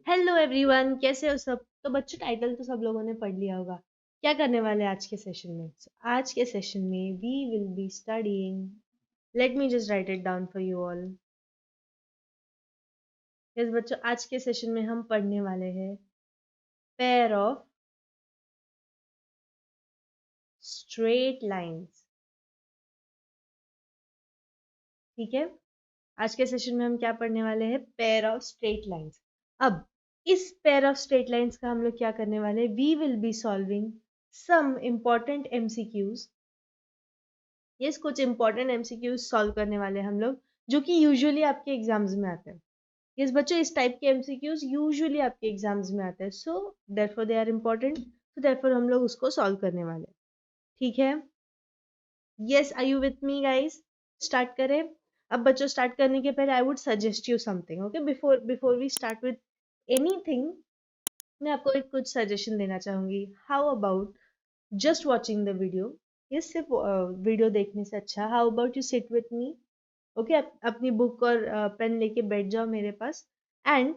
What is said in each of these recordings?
Hello everyone, कैसे हो सब। तो बच्चों, टाइटल तो सब लोगों ने पढ़ लिया होगा। क्या करने वाले हैं आज के सेशन में। आज के सेशन में we will be studying, let me just write it down for you all. Yes बच्चों, आज के सेशन में हम पढ़ने वाले हैं पेयर ऑफ स्ट्रेट लाइंस। ठीक है, आज के सेशन में हम क्या पढ़ने वाले हैं, पेयर ऑफ स्ट्रेट लाइंस। अब इस पेयर ऑफ स्ट्रेट लाइंस का हम लोग क्या करने वाले हैं, we will be solving some important MCQs. Yes, कुछ इंपॉर्टेंट एमसीक्यूज सॉल्व करने वाले हैं हम लोग, जो कि यूजुअली आपके एग्जाम्स में आते हैं। यस बच्चों, इस टाइप के एमसीक्यूज यूजुअली आपके एग्जाम्स में आते हैं, so therefore they are important, so therefore हम लोग उसको सॉल्व करने वाले हैं। ठीक है, yes, are you with me guys. Start करें। अब बच्चों, स्टार्ट करने के पहले I would suggest you something. Okay, before before we start with anything, मैं आपको एक कुछ सजेशन देना चाहूंगी। How about just watching the video. ये सिर्फ वीडियो देखने से अच्छा, how about you sit with me. Okay, अपनी बुक और पेन लेके बैठ जाओ मेरे पास, and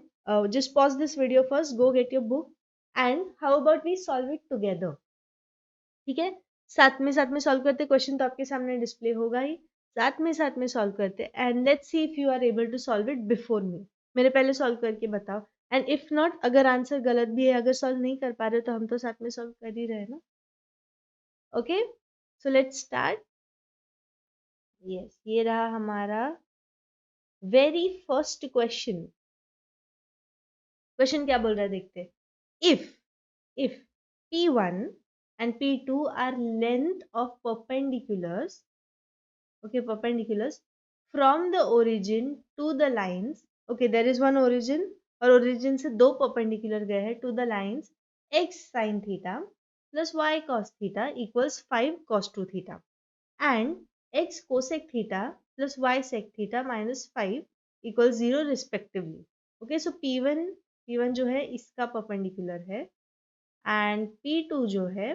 just pause this video first, go get your book, and how about we solve it together. ठीक है, साथ में सॉल्व करते। क्वेश्चन तो आपके सामने डिस्प्ले होगा ही, साथ में सॉल्व करते, and let's see if you are able to solve it before me. मेरे पहले सॉल्व करके बताओ, एंड इफ नॉट, अगर आंसर गलत भी है, अगर सॉल्व नहीं कर पा रहे तो हम तो साथ में सॉल्व कर ही रहे हैं ना। Okay, so let's start. Yes, ये रहा हमारा वेरी फर्स्ट क्वेश्चन। क्वेश्चन क्या बोल रहा है, देखते। If P1 and P2 are length of perpendiculars, okay, perpendiculars from the origin to the lines, okay, there is one origin, और origin से दो perpendicular गए हैं to the lines x sin theta plus y cos theta equals 5 cos 2 theta and x cosec theta plus y sec theta minus 5 equals 0 respectively. Okay, so P1 जो है इसका perpendicular है, and P2 जो है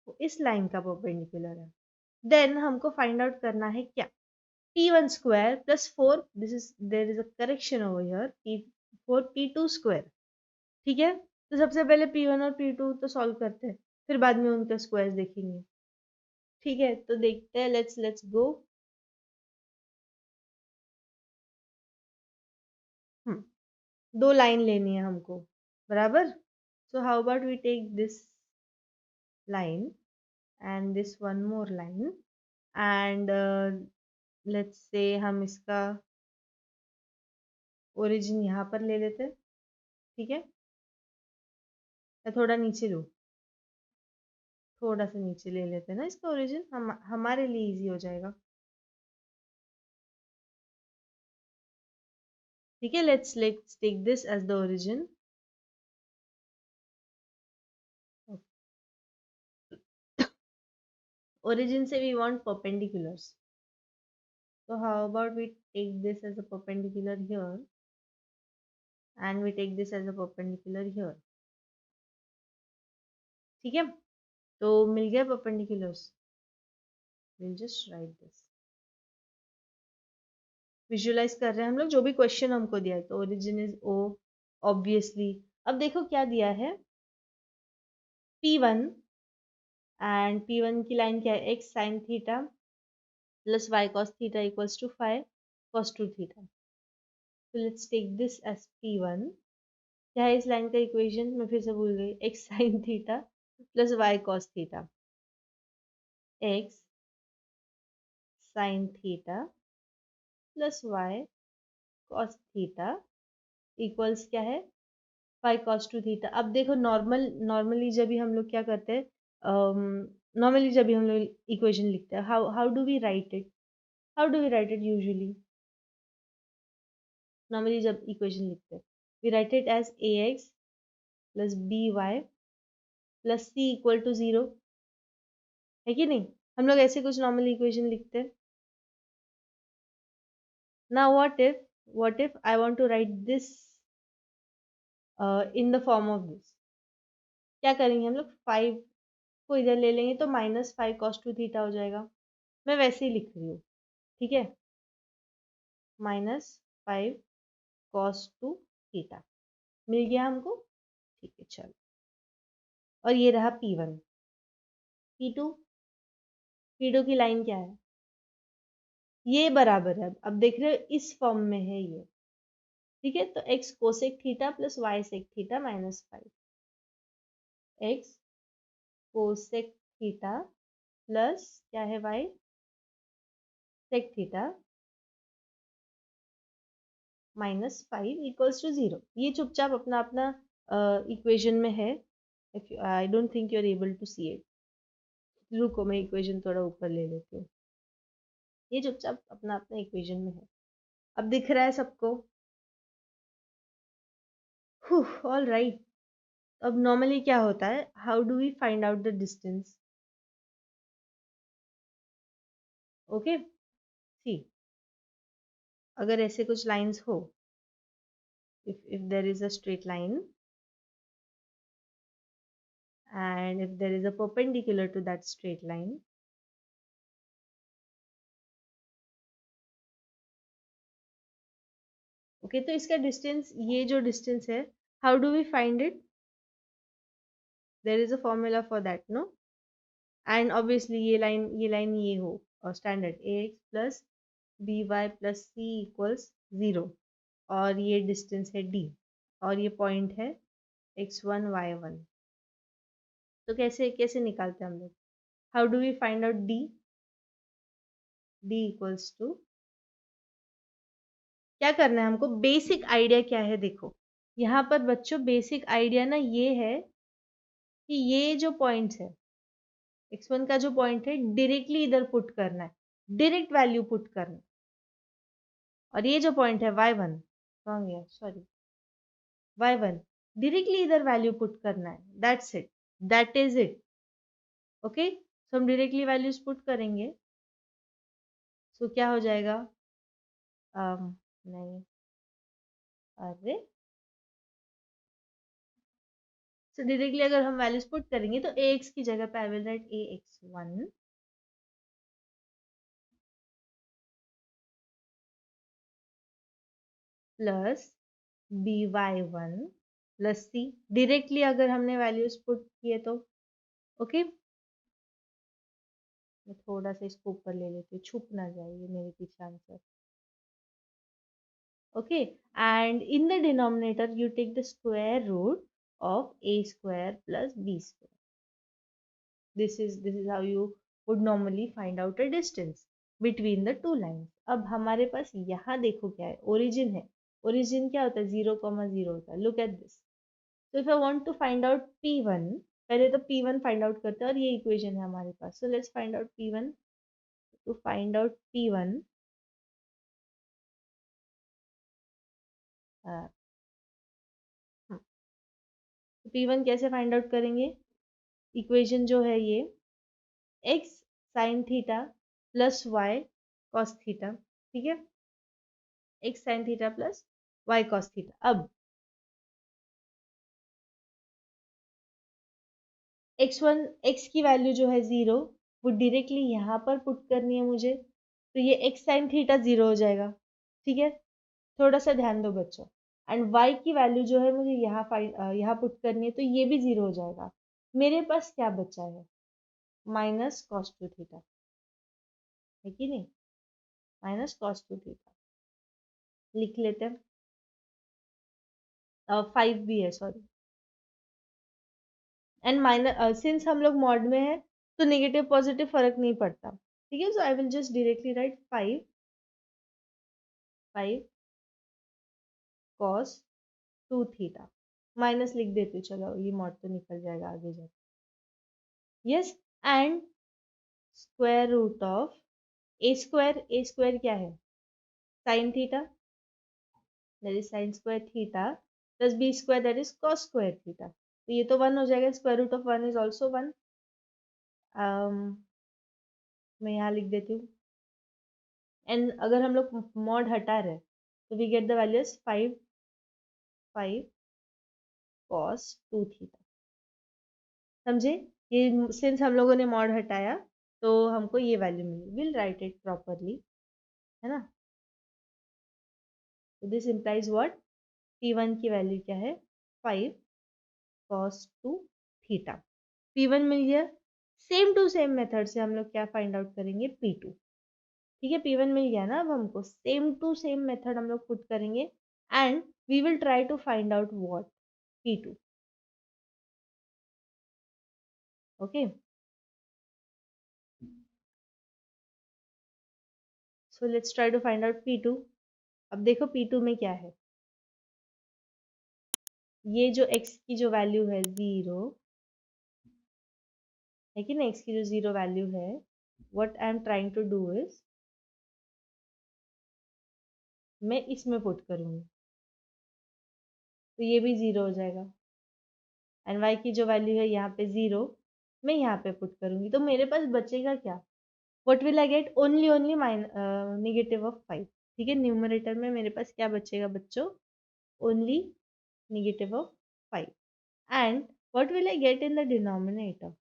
वो इस लाइन का perpendicular है। देन हमको फाइंड आउट करना है क्या, P1 square plus 4, this is there is a correction over here, P4 P2 square. ठीक है, तो सबसे पहले P1 और P2 तो सॉल्व करते हैं, फिर बाद में उनके स्क्वायर्स देखेंगे। ठीक है, तो देखते हैं, लेट्स गो। दो लाइन लेनी है हमको, बराबर। So how about we take this line and this one more line, and let's say हम इसका ओरिजिन यहाँ पर ले लेते हैं। ठीक है, या थोड़ा नीचे लूँ, थोड़ा सा नीचे ले लेते हैं ना इसका ओरिजिन, हम हमारे लिए इजी हो जाएगा। ठीक है, let's take this as the origin. Origin से we want perpendiculars, so how about we take this as a perpendicular here and we take this as a perpendicular here. ठीक है, तो मिल गया perpendiculars. Will just write this, visualise कर रहे हैं हम लोग जो भी क्वेश्चन हमको दिया है। तो ओरिजिन इज ओ, ऑब्वियसली। अब देखो क्या दिया है, P1, एंड P1 की लाइन क्या है, x sin theta plus y cos theta equals to 5 cos 2 theta. तो let's take this as P1। क्या है इस लाइन का इक्वेशन, मैं फिर से भूल गई, x sin theta plus y cos theta, x sin theta plus y cos theta equals क्या है, 5 cos 2 थीटा। अब देखो, नॉर्मली जब भी हम लोग क्या करते हैं, नॉर्मली जब भी हम लोग इक्वेशन लिखते हैं, how how do we write it, how do we write it usually. Normally जब इक्वेशन लिखते हैं, we write it as ax plus by plus c equal to 0, है कि नहीं। हम लोग ऐसे कुछ नॉर्मली इक्वेशन लिखते हैं ना। What if I want to write this in the form of this, क्या करेंगे हम लोग, 5 को इधर ले लेंगे तो माइनस 5 cos 2 थीटा हो जाएगा। मैं वैसे ही लिख रही हूँ, ठीक है, माइनस 5 cos 2 थीटा। मिल गया हमको, ठीक है चलो। और ये रहा P1। P2, P2 की लाइन क्या है, ये बराबर है, अब देख रहे हो इस फॉर्म में है ये, ठीक है। तो x cosec theta plus y sec theta minus 5, x cosec theta plus क्या है y sec theta -5 equals to 0। ये चुपचाप अपना अपना इक्वेशन में है। I don't think you are able to see it. रुको मैं इक्वेशन थोड़ा ऊपर ले लेती हूँ। ये चुपचाप अपना अपना इक्वेशन में है, अब दिख रहा है सबको। All right. अब नॉर्मली क्या होता है, how do we find out the distance? Okay see, अगर ऐसे कुछ लाइंस हो, if there is a straight line and if there is a perpendicular to that straight line, okay तो इसका डिस्टेंस, ये जो डिस्टेंस है, how do we find it? There is a formula for that, no? And obviously ये line ये हो, और standard a x plus b y plus c equals 0, और ये डिस्टेंस है डी, और ये पॉइंट है x1 y1। तो कैसे कैसे निकालते हैं हम लोग? How do we find out d? D equals to, क्या करना है हमको, बेसिक आइडिया क्या है देखो, यहाँ पर बच्चों बेसिक आइडिया ना ये है कि ये जो पॉइंट्स है, x1 का जो पॉइंट है डायरेक्टली इधर पुट करना है, डायरेक्ट वैल्यू पुट करना है। और ये जो पॉइंट है y1, रॉन्ग है सॉरी, y1 डायरेक्टली इधर वैल्यू पुट करना है, that's it, that is it. Okay so हम डायरेक्टली वैल्यूज पुट करेंगे, सो क्या हो जाएगा, नहीं, अरे सो डायरेक्टली अगर हम वैल्यूज पुट करेंगे तो ax की जगह पे I will write ax1 plus by1 plus c, directly अगर हमने वैल्यूज पुट किए तो। ओके मैं थोड़ा सा इसको ऊपर ले लेती हूँ, छुप ना जाए ये मेरे पीछे answer. Okay and in the denominator you take the square root of a square plus b square. This is how you would normally find out a distance between the two lines. अब हमारे पास यहाँ देखो क्या है, origin है। Origin क्या होता है, 0,0 होता है। Look at this, so if I want to find out P1, पहले तो P1 फाइंड आउट करते हैं, और ये इक्वेशन है हमारे पास। so let's find out P1. to find out P1, uh, तो P1 कैसे फाइंड आउट करेंगे? इक्वेशन जो है ये x sin theta plus y cos theta, ठीक है, x sin theta plus y cos theta. अब x1 x की वैल्यू जो है 0, वो डायरेक्टली यहाँ पर पुट करनी है मुझे, तो ये x sin थीटा 0 हो जाएगा, ठीक है। थोड़ा सा ध्यान दो बच्चों, एंड y की वैल्यू जो है मुझे यहाँ पुट करनी है, तो ये भी 0 हो जाएगा। मेरे पास क्या बचा है, माइनस कॉस टू थीटा, है कि नहीं? माइनस कॉस टू थीटा लिख लेते हैं, 5 भी है सॉरी, एंड माइनस सिंस हम लोग मॉड में है तो नेगेटिव पॉजिटिव फर्क नहीं पड़ता, ठीक है। So I will just directly write 5 cos two theta, minus लिख देती हूँ, चलो ये मॉड तो निकल जाएगा आगे जाके। Yes and square root of a square क्या है, sine theta, that is sine square theta plus b square that is cos square theta. तो ये तो 1 हो जाएगा, square root of 1 is also 1। मैं यहाँ लिख देती हूँ, एंड अगर हम लोग मॉड हटा रहे तो we get the values 5 cos two theta, समझे? ये सिंस हम लोगों ने मॉड हटाया तो हमको ये वैल्यू मिली, विल राइट इट प्रॉपरली, है ना। तो दिस इम्प्लाइज व्हाट, P1 की वैल्यू क्या है, 5 cos 2 थीटा। P1 मिल गया। सेम टू सेम मेथड से हम लोग क्या फाइंड आउट करेंगे, P2। ठीक है, P1 मिल गया ना, अब हमको सेम टू सेम मेथड हम लोग पुट करेंगे and we will try to find out what, P2। Okay, so let's try to find out P2। अब देखो P2 में क्या है, ये जो x की जो वैल्यू है 0 है कि ना, x की जो 0 वैल्यू है, what I am trying to do is मैं इसमें पुट करूंगी तो ये भी 0 हो जाएगा, एंड y की जो वैल्यू है यहाँ पे 0 मैं यहाँ पे पुट करूंगी तो मेरे पास बचेगा क्या, what will I get, only negative of 5। ठीक है, न्यूमरेटर में मेरे पास क्या बचेगा बच्चों, only negative of 5 and what will I get in the denominator,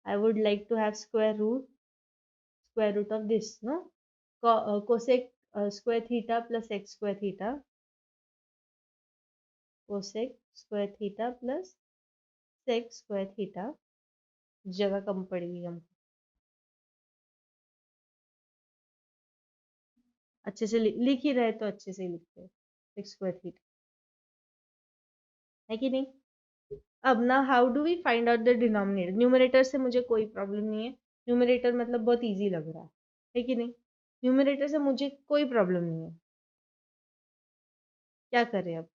I would like to have square root of this, no? Cosec square theta plus sec square theta, cosec square theta plus sec square theta, जगह कम पड़ेगी हमको, अच्छे से लिख ही रहे तो अच्छे से लिखते हैं, sec square theta है कि नहीं। अब ना how do we find out the denominator, numerator से मुझे कोई प्रॉब्लम नहीं है, न्यूमरेटर मतलब बहुत इजी लग रहा है कि नहीं, न्यूमरेटर से मुझे कोई प्रॉब्लम नहीं है, क्या करें अब,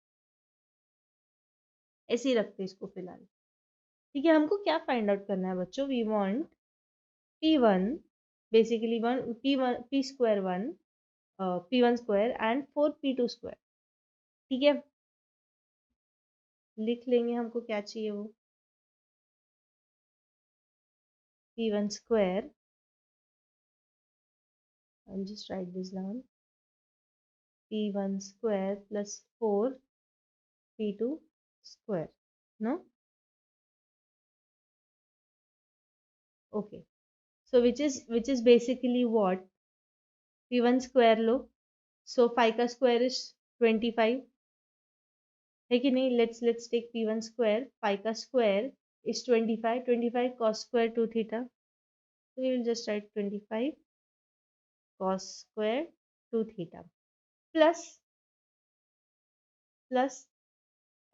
ऐसे ही रखते हैं इसको फिलहाल। ठीक है, हमको क्या फाइंड आउट करना है बच्चों, we want P1 basically one P1 P square 1 P1 square and 4 P2 square. ठीक है, लिख लेंगे हमको क्या चाहिए वो, P1 square, I'll just write this down, P1 square plus 4 P2 square, no, okay, so which is basically what, P1 square लो, so 5 का स्क्वायर इज 25 है कि नहीं, लेट्स टेक P1 स्क्वायर, 5 का square is 25, 25 cos square 2 theta, so we will just write 25 cos square 2 theta plus plus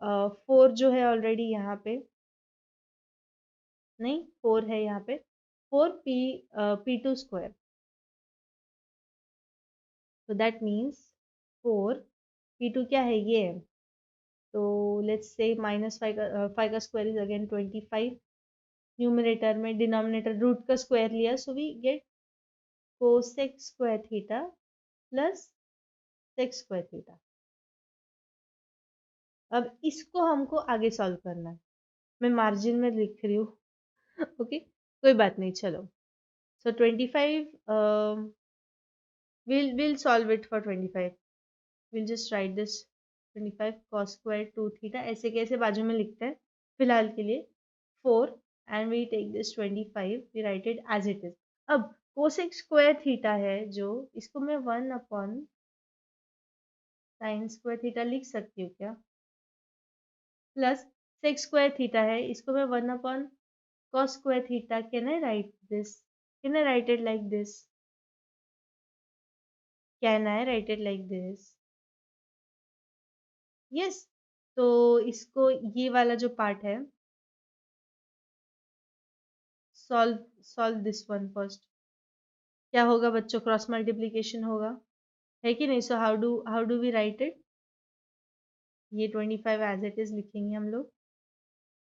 4 जो है already यहाँ पे, नहीं 4 है यहाँ पे, 4 P2 square, so that means 4 P2 क्या है ये है, तो लेट्स से -5 का स्क्वायर इज अगेन 25, न्यूमरेटर में डिनोमिनेटर रूट का स्क्वायर लिया, so we get cosec square theta plus sec square theta. अब इसको हमको आगे सॉल्व करना है, मैं मार्जिन में लिख रही हूँ ओके, कोई बात नहीं, चलो, सो 25 we'll solve it for 25, we'll just write this 25 cos square 2 theta, ऐसे कैसे बाजू में लिखते हैं फिलहाल के लिए 4 and we take this 25, we write it as it is। अब cosec square theta है जो, इसको मैं 1 upon sin square theta लिख सकती हूँ क्या, प्लस sec square theta है, इसको मैं 1 upon cos square theta, can I write this, can I write it like this, can I write it like this, yes। तो इसको ये वाला जो पार्ट है, सॉल्व दिस वन फर्स्ट, क्या होगा बच्चों, क्रॉस मल्टीप्लीकेशन होगा है कि नहीं, so how do we write it, ये 25 एज इट इज लिखेंगे हम लोग,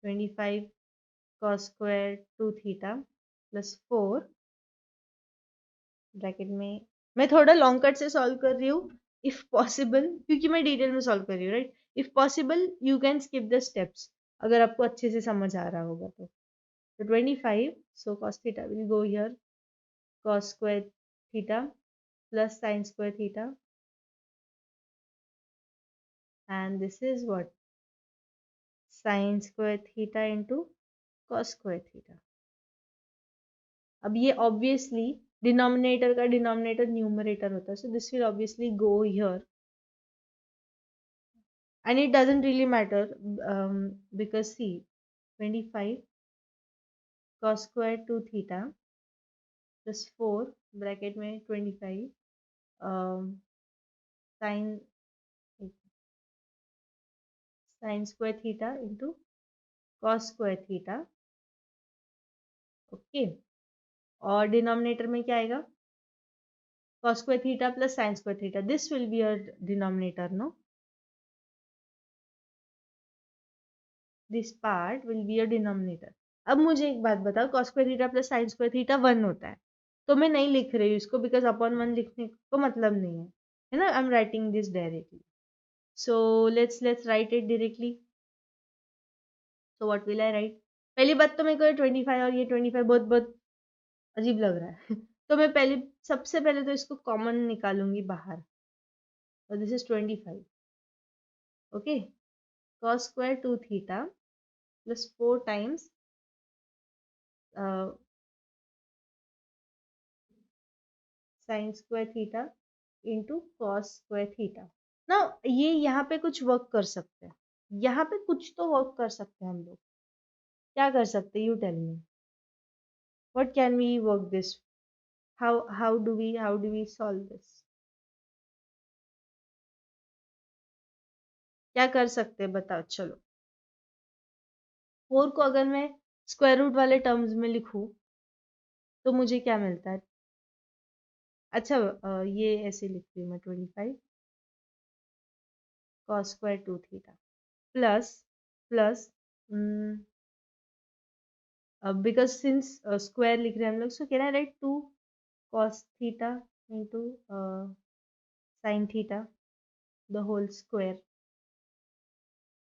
25 cos square 2 theta plus 4 bracket में, मैं थोड़ा लॉन्ग कट से सॉल्व कर रही हूँ इफ पॉसिबल, क्योंकि मैं डिटेल में सॉल्व कर रही हूँ, right, if possible you can skip the steps अगर आपको अच्छे से समझ आ रहा होगा तो 25, so cos theta will go here, cos square theta plus sin square theta, and this is what, sin square theta into cos square theta। अब ये ऑब्वियसली डिनोमिनेटर का डिनोमिनेटर न्यूमरेटर होता है, so this will obviously go here, and it doesn't really matter, because see, 25 cos square 2 theta plus 4 bracket में 25 sine sine square theta into cos square theta. Okay, और denominator में क्या आएगा? cos square theta plus sin square theta. This will be your denominator, no? This part will be your denominator. अब मुझे एक बात बताओ, cos square theta plus sin square theta 1 होता है, तो मैं नहीं लिख रही हूँ इसको, बिकॉज अपॉन 1 लिखने को मतलब नहीं है ना? I am writing this directly, so let's write it directly. So what will I right? पहली बात तो मेरे को ये 25 और ये 25 बहुत बहुत अजीब लग रहा है तो मैं पहले, सबसे पहले तो इसको कॉमन निकालूंगी बाहर, और this is 25। Okay, cos square 2 theta plus 4 times sin square theta into cos square theta। ना ये यहाँ पे कुछ वर्क कर सकते हैं, यहाँ पे कुछ तो वर्क कर सकते हैं हम लोग। क्या कर सकते हैं? You tell me, what can we work this? How do we solve this? क्या कर सकते हैं बताओ? चलो, 4 को अगर मैं स्क्वायर रूट वाले टर्म्स में लिखूं तो मुझे क्या मिलता है? अच्छा, ये ऐसे लिख रही हूँ मैं, 25 cos square 2 theta plus because since square लिख रहे हैं हम लोग, सो can I right 2 cos theta into sin theta the whole square।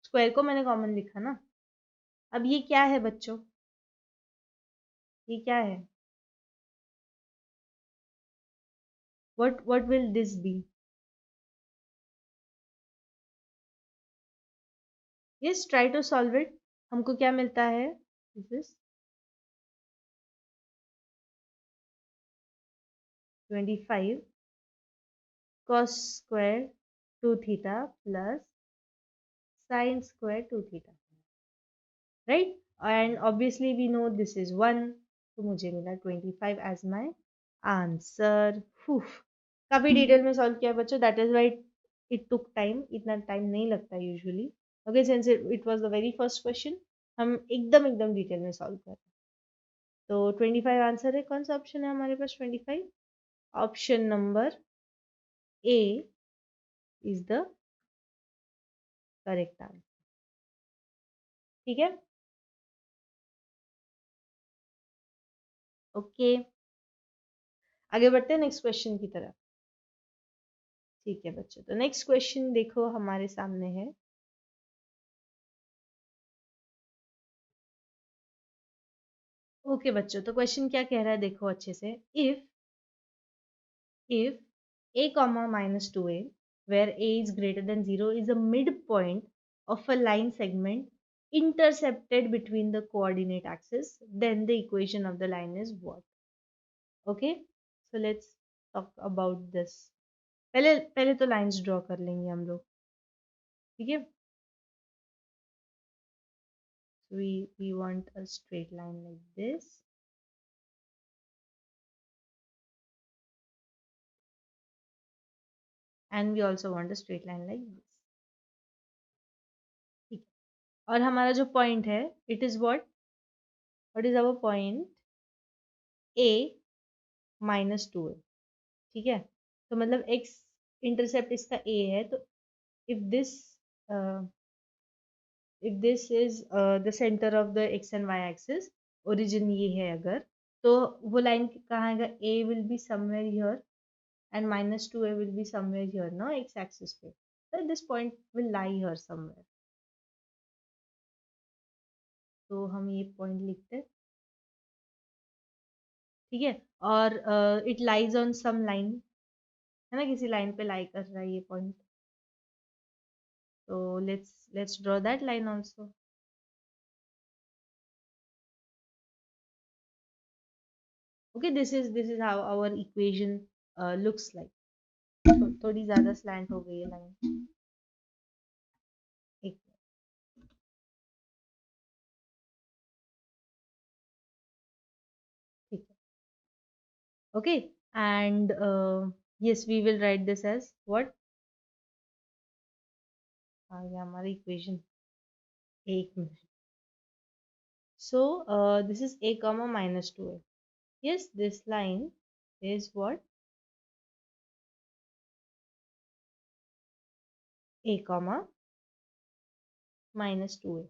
Square को मैंने कॉमन लिखा ना। अब ये क्या है बच्चों? ये क्या है? what will this be? yes, try to solve it। हमको क्या मिलता है? this is 25 cos square 2 theta plus sin square 2 theta, right? And obviously we know this is 1, तो मुझे मिला 25 as my आंसर। काफी डिटेल में सॉल्व किया बच्चों, that is why it took time. इतना टाइम नहीं लगता usually. Okay, since it was the very first question, हम एकदम एकदम डिटेल में सॉल्व कर रहे हैं। तो 25 आंसर है। कौन सा ऑप्शन है हमारे पास? 25 option number A is the correct answer. ठीक है, ओके, आगे बढ़ते हैं नेक्स्ट क्वेश्चन की तरफ। ठीक है बच्चों, तो नेक्स्ट क्वेश्चन देखो हमारे सामने है। ओके बच्चों, तो क्वेश्चन क्या कह रहा है देखो अच्छे से। if a comma minus 2a where a is greater than 0 is a midpoint of a line segment intercepted between the coordinate axis, then the equation of the line is what? Okay, so let's talk about this। पहले पहले तो lines draw कर लेंगे हम लोग, ठीक है? So we want a straight line like this, and we also want a straight line like this, ठीक है? और हमारा जो पॉइंट है, it is what is our point? a minus 2a, ठीक है? तो मतलब x इंटरसेप्ट इसका a है, तो if this is the centre of the x and y axis, origin ये है अगर, तो वो लाइन कहाँ आएगा? a will be somewhere here and minus 2a will be somewhere here ना, x एक्सिस पे, तो this point will lie here somewhere. तो हम ये पॉइंट लिखते हैं, ठीक है? और it lies on some line, है ना? किसी लाइन पे लाई कर रहा है ये पॉइंट, तो let's draw that line also. Okay, this is how our equation looks like। थोड़ी ज्यादा स्लैंट हो गई है line. Okay and yes we will write this as what आ गया हमारा इक्वेशन एक minute so this is a comma minus 2a yes this line is what a comma minus 2a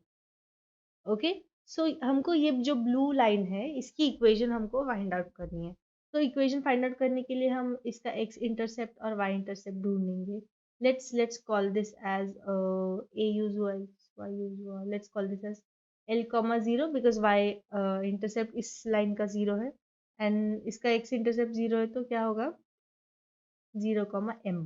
okay so हमको ये जो blue line है इसकी equation हमको find out करनी है तो इक्वेशन फाइंड आउट करने के लिए हम इसका एक्स इंटरसेप्ट और वाई इंटरसेप्ट ढूंढेंगे let's call this as a usual y usual let's call this as l comma 0 because y intercept इस लाइन का 0 है एंड इसका एक्स इंटरसेप्ट 0 है तो क्या होगा 0 comma m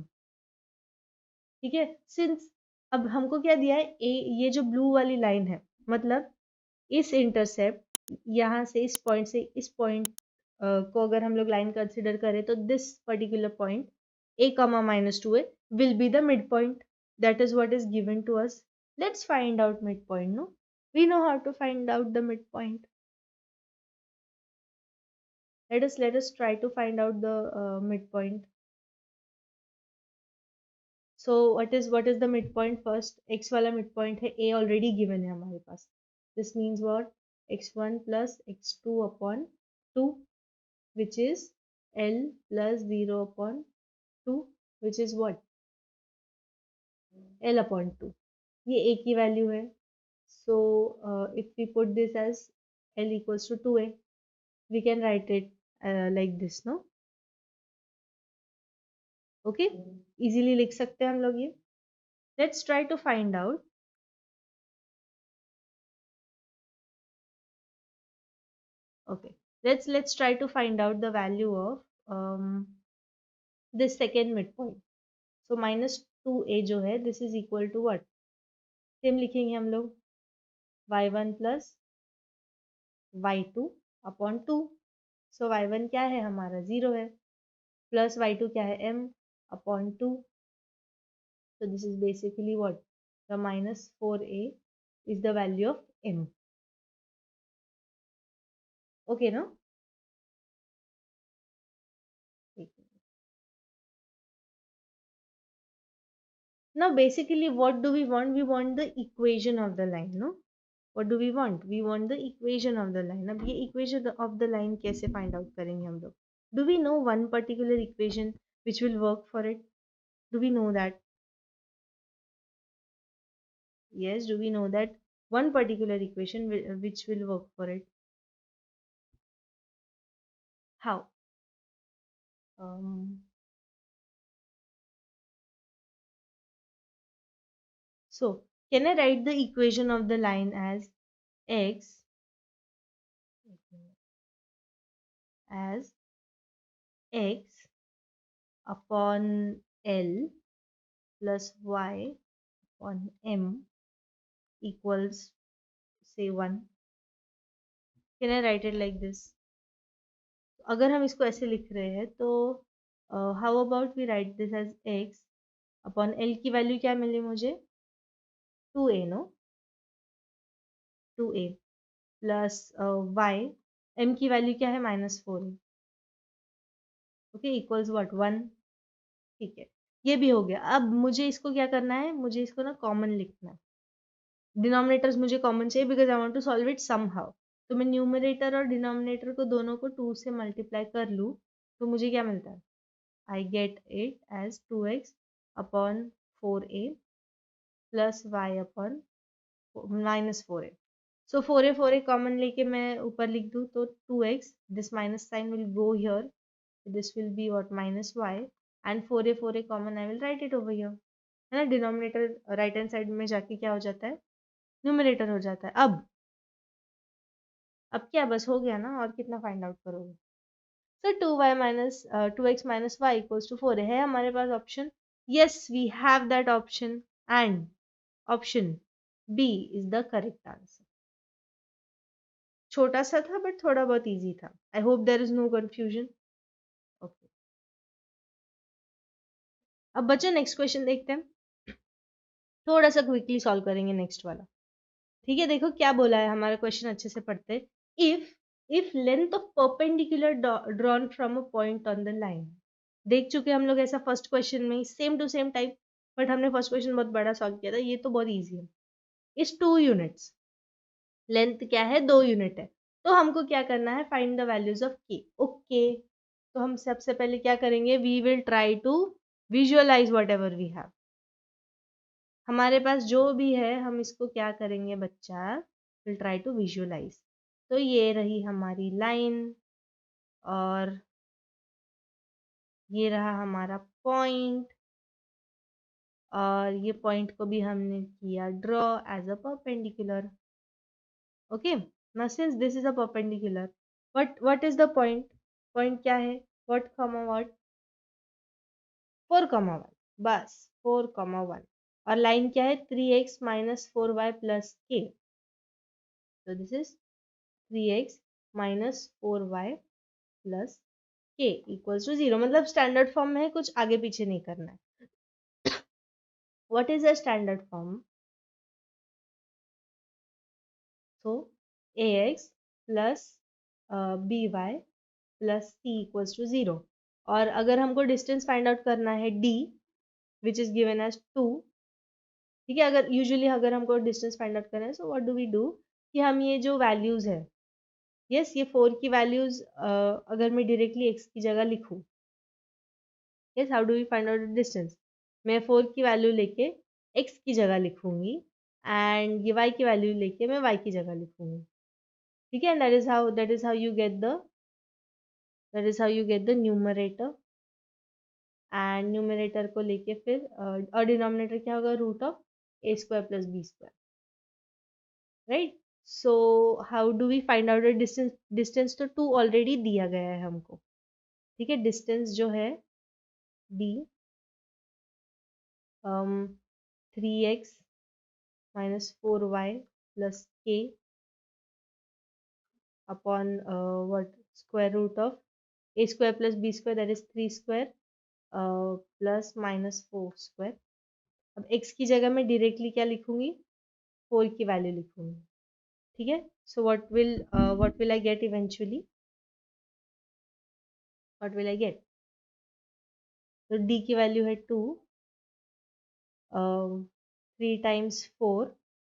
ठीक है सिंस अब हमको क्या दिया है ए ये जो ब्लू वाली लाइन है मतलब इस इंटरसेप्ट यहाँ से इस पॉइंट को अगर हम लोग लाइन कंसिडर करें तो this particular point a comma minus 2a will be the midpoint that is what is given to us let's find out midpoint no we know how to find out the midpoint let us try to find out the midpoint so what is the midpoint first x वाला midpoint है a already given है हमारे पास this means what x1 plus x2 upon 2 which is L plus 0 upon 2 which is what L upon 2 ये a की वैल्यू है so if we put this as L equals to 2a we can write it like this no okay easily लिख सकते हैं हम लोग ये let's try to find out okay let's try to find out the value of this second midpoint so minus 2a जो है this is equal to what same लिखेंगे हम लोग y1 plus y2 upon 2 so y1 क्या है हमारा 0 है plus y2 क्या है m upon 2 so this is basically what the minus 4a is the value of m okay no now basically what do we want the equation of the line no what do we want the equation of the line अब ये equation of the line कैसे find out करेंगे हम लोग do we know one particular equation which will work for it do we know that yes do we know that one particular equation which will work for it how um, so can I write the equation of the line as x as x upon L plus y upon m equals say 1 can I write it like this अगर हम इसको ऐसे लिख रहे हैं तो how about we write this as x upon l की value क्या मिली मुझे 2a no 2a plus y m की वैल्यू क्या है -4 है ओके इक्वल्स व्हाट 1 ठीक है ये भी हो गया अब मुझे इसको क्या करना है मुझे इसको ना कॉमन लिखना है डिनोमिनेटर्स मुझे कॉमन चाहिए because I want to solve it somehow तो मैं न्यूमरेटर और डिनोमिनेटर को दोनों को 2 से मल्टीप्लाई कर लूँ तो मुझे क्या मिलता है I get it as 2x upon 4a plus y upon minus 4a. So 4a common लेके मैं ऊपर लिख दूँ तो 2x this minus sign will go here. This will be what minus y and 4a common I will write it over here. है ना denominator right hand side में जाके क्या हो जाता है न्यूमरेटर हो जाता है अब क्या बस हो गया ना और कितना फाइंड आउट करोगे so 2x minus y equals to 4 है हमारे पास option yes we have that option and option B is the correct answer छोटा सा था बट थोड़ा बहुत इजी था I hope there is no confusion okay अब बच्चों नेक्स्ट क्वेश्चन देखते हैं थोड़ा सा क्विकली सॉल्व करेंगे नेक्स्ट वाला ठीक है देखो क्या बोला है हमारा क्वेश्चन अच्छे से पढ़ते if if length of perpendicular drawn from a point on the line. देख चुके हम लोग ऐसा फर्स्ट क्वेश्चन में, same to same type, but हमने फर्स्ट क्वेश्चन बहुत बड़ा सॉल्व किया था, ये तो बहुत ईजी है। इस 2 यूनिट्स, लेंथ क्या है, 2 यूनिट है, तो हमको क्या करना है, find the values of k. Okay, तो हम सबसे पहले क्या करेंगे, we will try to visualise whatever we have. हमारे पास जो भी है हम इसको क्या करेंगे बच्चा, विल ट्राई टू विजुअलाइज। तो ये रही हमारी लाइन, और ये रहा हमारा पॉइंट, और ये पॉइंट को भी हमने किया draw as a perpendicular. Okay, now since this is a perpendicular, what is the point, point क्या है, what comma what, 4,1, बस 4,1, और लाइन क्या है, 3x minus 4y plus k, so this is 3x minus 4y plus k equals to 0, मतलब standard form में है, कुछ आगे पीछे नहीं करना है। what is a standard form, so ax plus by plus c equals to 0, और अगर हमको डिस्टेंस फाइंड आउट करना है d which is given as 2, ठीक है, अगर यूजुअली अगर हमको डिस्टेंस फाइंड आउट करना है, so what do we do, कि हम ये जो वैल्यूज है, यस ये 4 की वैल्यूज अगर मैं डायरेक्टली x की जगह लिखूं, yes how do we find out distance, मैं 4 की वैल्यू लेके x की जगह लिखूंगी, एंड ये y की वैल्यू लेके मैं y की जगह लिखूंगी, ठीक है, and that is how you get the numerator, and numerator को लेके फिर और डिनोमिनेटर क्या होगा, root of a square plus b square, right. So how do we find out the distance, distance तो 2 ऑलरेडी दिया गया है हमको, ठीक है, डिस्टेंस जो है d 3x minus 4y plus k upon what square root of a square plus b square, that is 3 square plus minus 4 square। अब x की जगह मैं डायरेक्टली क्या लिखूंगी, 4 की वैल्यू लिखूंगी, ठीक है। सो what will I get eventually, what will I get, तो d की वैल्यू है 2, 3 टाइम्स 4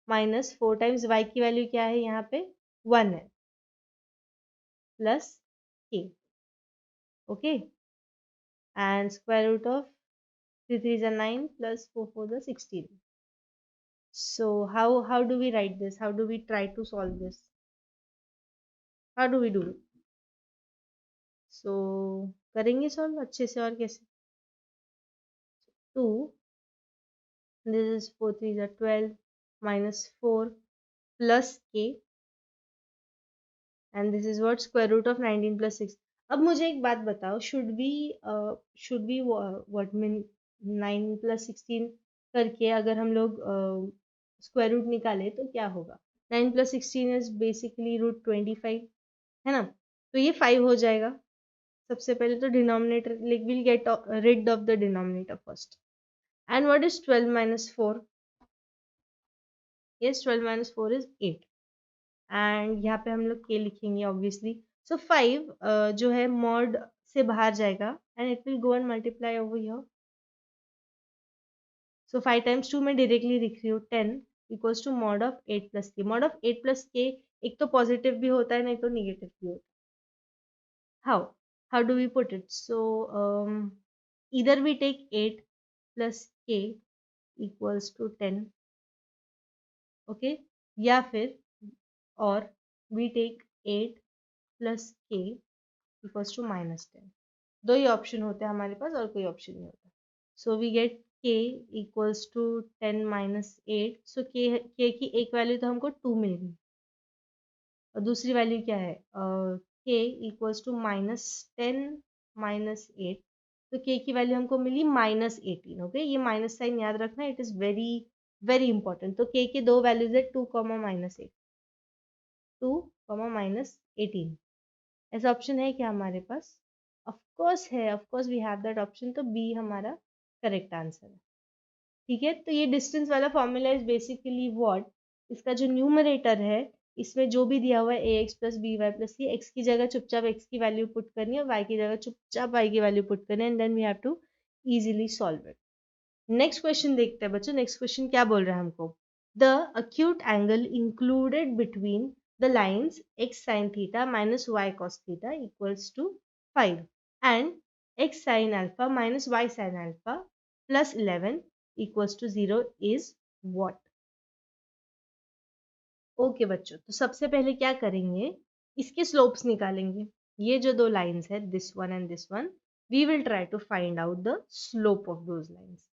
माइनस 4 टाइम्स y की वैल्यू क्या है यहाँ पे, 1 है, plus k, okay, and square root of 3 3 is 9 plus 4 4 is 16। So how do we write this, how do we try to solve this, how do we do it, so करेंगे solve अच्छे से, और कैसे, 2, this is 4 3 is 12 minus 4 plus k, and this is what square root of 19 plus 6। अब मुझे एक बात बताओ, should be what mean 9 plus 16 करके अगर हम लोग स्क्वायर रूट निकाले तो क्या होगा, 9 plus 16 इज बेसिकली रूट 25, है ना, तो ये 5 हो जाएगा। सबसे पहले तो denominator will get rid of the denominator first, and what is 12 minus 4, yes 12 minus 4 is 8, एंड यहाँ पे हम लोग के लिखेंगे ऑब्वियसली। सो 5 जो है मॉड से बाहर जाएगा, and it will go and multiply over here. So 5 times 2 मैं डायरेक्टली लिख रही हूँ 10 equals to mod of 8 plus k, mod of 8 plus k एक तो पॉजिटिव भी होता है, नहीं तो निगेटिव भी होता है। How do we put it, so either we take 8 plus k equals to 10, okay, या फिर और we take 8 plus k equals to minus 10, दो ही ऑप्शन होते हैं हमारे पास, और कोई ऑप्शन नहीं होता। So we get k equals to 10 minus 8, सो k की एक वैल्यू तो हमको 2 मिल गई, और दूसरी वैल्यू क्या है, k इक्वल्स टू -10 minus 8, तो k की वैल्यू हमको मिली -18, ओके, ये माइनस साइन याद रखना, it is very very important. तो k के दो वैल्यूज है 2, -8, 2, -18, ऐसा ऑप्शन है क्या हमारे पास, ऑफ कोर्स है, of course we have that option, तो बी हमारा करेक्ट आंसर है, ठीक है। तो ये डिस्टेंस वाला फॉर्मूला इज बेसिकली व्हाट, इसका जो न्यूमरेटर है इसमें जो भी दिया हुआ है a x plus b y plus c, x की जगह चुपचाप एक्स की वैल्यू पुट करनी है, वाई की जगह चुपचाप वाई की वैल्यू पुट करनी है, and then we have to easily solve it. Next question देखते हैं बच्चों। नेक्स्ट क्वेश्चन क्या बोल रहा है हमको, the acute angle included between the lines x sin theta minus y cos theta equals to 5 and x sin alpha minus y sin alpha plus 11 equals to 0 is what. Okay बच्चों, तो सबसे पहले क्या करेंगे, इसके स्लोप्स निकालेंगे। ये जो दो लाइंस है, this one and this one, we will try to find out the slope of those lines.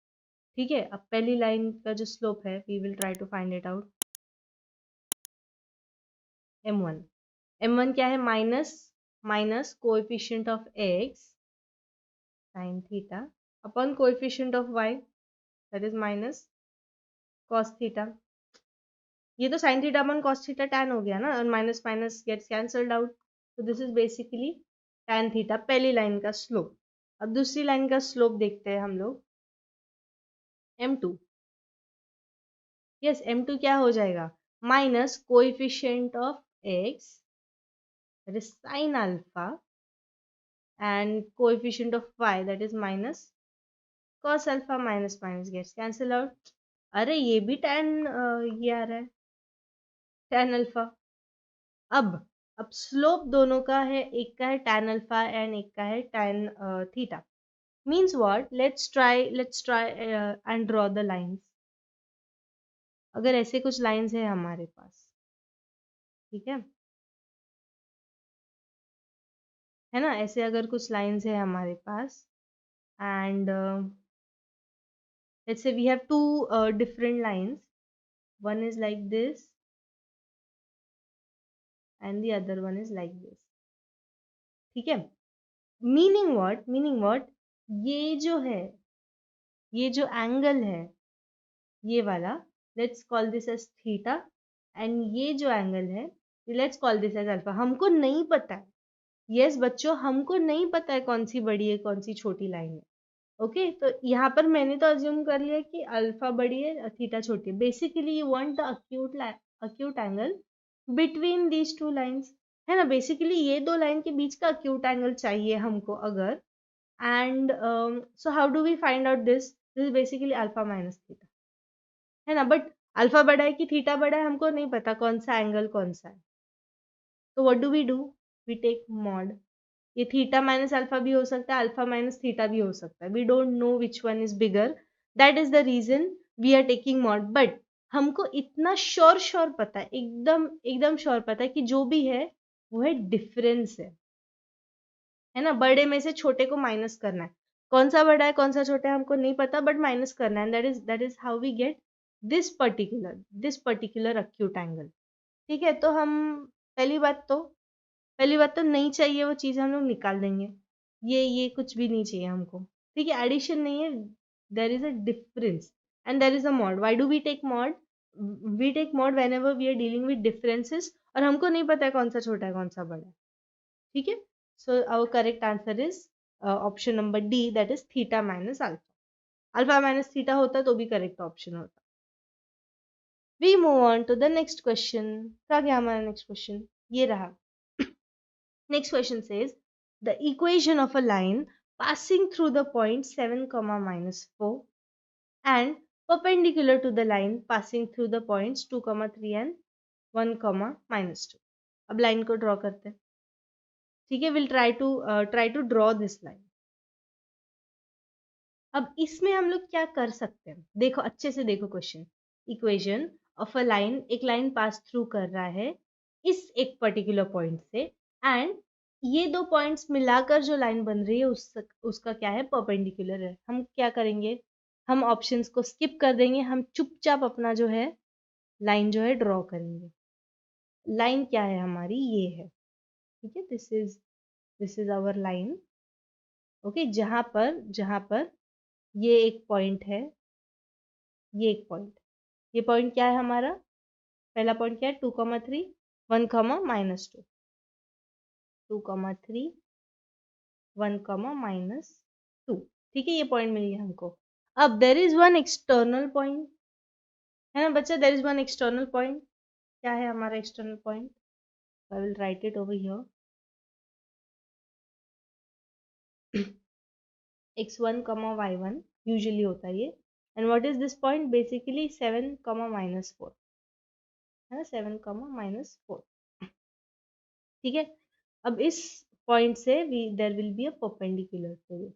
ठीक है, अब पहली लाइन का जो स्लोप है, we will try to find it out. m1, m1 क्या है, minus minus coefficient of x sin theta upon coefficient of y that is minus cos theta. ये तो sin theta upon cos theta tan हो गया ना, और minus minus gets cancelled out, तो this is basically tan theta, पहली line का slope. अब दूसरी लाइन का स्लोप देखते हैं हम लोग, m2। यस, m2 क्या हो जाएगा, minus coefficient of x that is sin alpha and coefficient of y that is minus cos alpha, minus minus gets cancel out। अरे ये भी tan ये आ रहा है tan alpha। अब अब स्लोप दोनों का है, एक का है tan alpha एंड एक का है tan theta। Means what, let's try and draw the lines. अगर ऐसे कुछ लाइंस है हमारे पास, ठीक है ना, ऐसे अगर कुछ लाइंस है हमारे पास, and let's say we have two different lines, one is like this and the other one is like this। ठीक है, मीनिंग व्हाट, ये जो है, ये जो एंगल है ये वाला, let's call this as theta, and ये जो एंगल है let's call this as alpha. हमको नहीं पता है, यस बच्चों, हमको नहीं पता है कौन सी बड़ी है कौन सी छोटी लाइन है। ओके, तो यहाँ पर मैंने तो अज्यूम कर लिया कि अल्फा बड़ी है थीटा छोटी है। Basically you want the acute angle between these two lines, है ना। बेसिकली ये दो लाइन के बीच का अक्यूट एंगल चाहिए हमको अगर, and so how do we find out this is basically alpha minus theta, है ना। बट अल्फा बड़ा है कि थीटा बड़ा है हमको नहीं पता, कौन सा एंगल कौन सा है। तो what do, we take mod. ये थीटा माइनस अल्फा भी हो सकता है, अल्फा माइनस थीटा भी हो सकता है, we don't know which one is bigger, that is the reason we are taking mod. But हमको इतना श्योर पता है, एकदम एकदम श्योर पता है कि जो भी है वो है डिफरेंस है ना। बड़े में से छोटे को माइनस करना है, कौन सा बड़ा है कौन सा छोटा है हमको नहीं पता, बट माइनस करना है, that is how we get this particular acute angle. ठीक है, तो हम पहली बात तो नहीं चाहिए वो चीज़, हम लोग निकाल देंगे। ये कुछ भी नहीं चाहिए हमको। ठीक है, एडिशन नहीं है, there is a difference and there is a mod. Why do we take mod, we take mod whenever we are dealing with differences, और हमको नहीं पता है कौन सा छोटा है कौन सा बड़ा है। ठीक है, so our correct answer is option number d, that is theta minus alpha. Alpha minus theta होता तो भी करेक्ट ऑप्शन होता। We move on to the next question. क्या गया हमारा नेक्स्ट क्वेश्चन, ये रहा। Next question says the equation of a line passing through the point 7 comma minus 4 and perpendicular to the line passing through the points 2 comma 3 and 1 comma minus 2। अब line को draw करते हैं। ठीक है, will try to draw this line. अब इसमें हम लोग क्या कर सकते हैं, देखो अच्छे से देखो question. Equation of a line, एक लाइन पास थ्रू कर रहा है इस एक पर्टिकुलर पॉइंट से, एंड ये दो पॉइंट्स मिलाकर जो लाइन बन रही है उसका क्या है, परपेंडिकुलर है। हम क्या करेंगे, हम ऑप्शंस को स्किप कर देंगे, हम चुपचाप अपना जो है लाइन जो है ड्रॉ करेंगे। लाइन क्या है हमारी, ये है। ठीक है, this is our line. Okay, जहां पर ये एक पॉइंट है, ये एक पॉइंट, ये पॉइंट क्या है हमारा, पहला पॉइंट क्या है, 2,3 1 कॉमा माइनस 2, 2,3 1 कॉमा माइनस 2। ठीक है, ये पॉइंट मिल गया हमको। अब there is one external point, है ना बच्चा, there is one external point. क्या है हमारा external point? I will write it over here. x1 y1 usually होता है ये. And what is this point? Basically 7 -4 है ना, 7 -4. ठीक है. अब इस पॉइंट से there will be a perpendicular to this.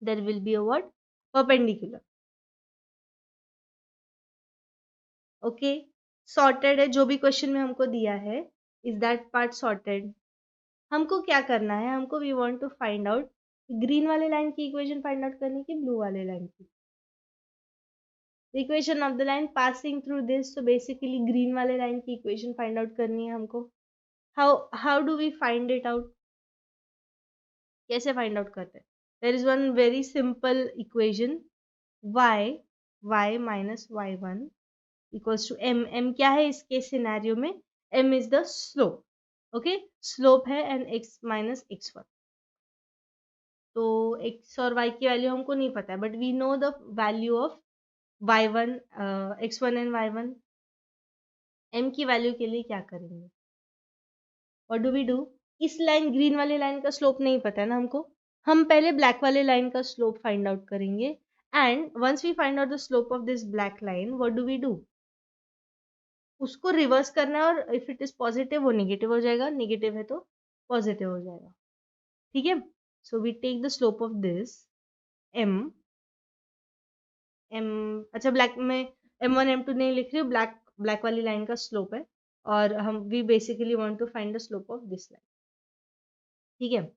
There will be a what? Perpendicular. Okay. Sorted है जो भी क्वेश्चन में हमको दिया है. Is that part sorted? हमको क्या करना है? हमको we want to find out green वाले लाइन की इक्वेशन फाइंड आउट करने की ब्लू वाले लाइन की. Equation of the line passing through this. तो बेसिकली ग्रीन वाले लाइन की इक्वेशन फाइंड आउट करनी है हमको. How do we find it out? कैसे फाइंड आउट करते हैं? There is one very simple equation. y minus y1 equals to m. m क्या है इसके सिनेरियो में? m is the slope. Okay. Slope है एंड x माइनस x1. तो x और y की वैल्यू हमको नहीं पता है, but we know the value of y1, x1 and y1. m की वैल्यू के लिए क्या करेंगे? What do we do? इस लाइन ग्रीन वाले लाइन का स्लोप नहीं पता है ना हमको. हम पहले ब्लैक वाले लाइन का स्लोप फाइंड आउट करेंगे. And once we find out the slope of this black line, what do we do? उसको रिवर्स करना है, और इफ इट इज पॉजिटिव वो निगेटिव हो जाएगा, निगेटिव है तो पॉजिटिव हो जाएगा. ठीक है. So we take the slope of this m. अच्छा, ब्लैक में m1 m2 नहीं लिख रही हूँ, ब्लैक वाली लाइन का स्लोप है. और हम we basically want to find the slope of this line. ठीक है.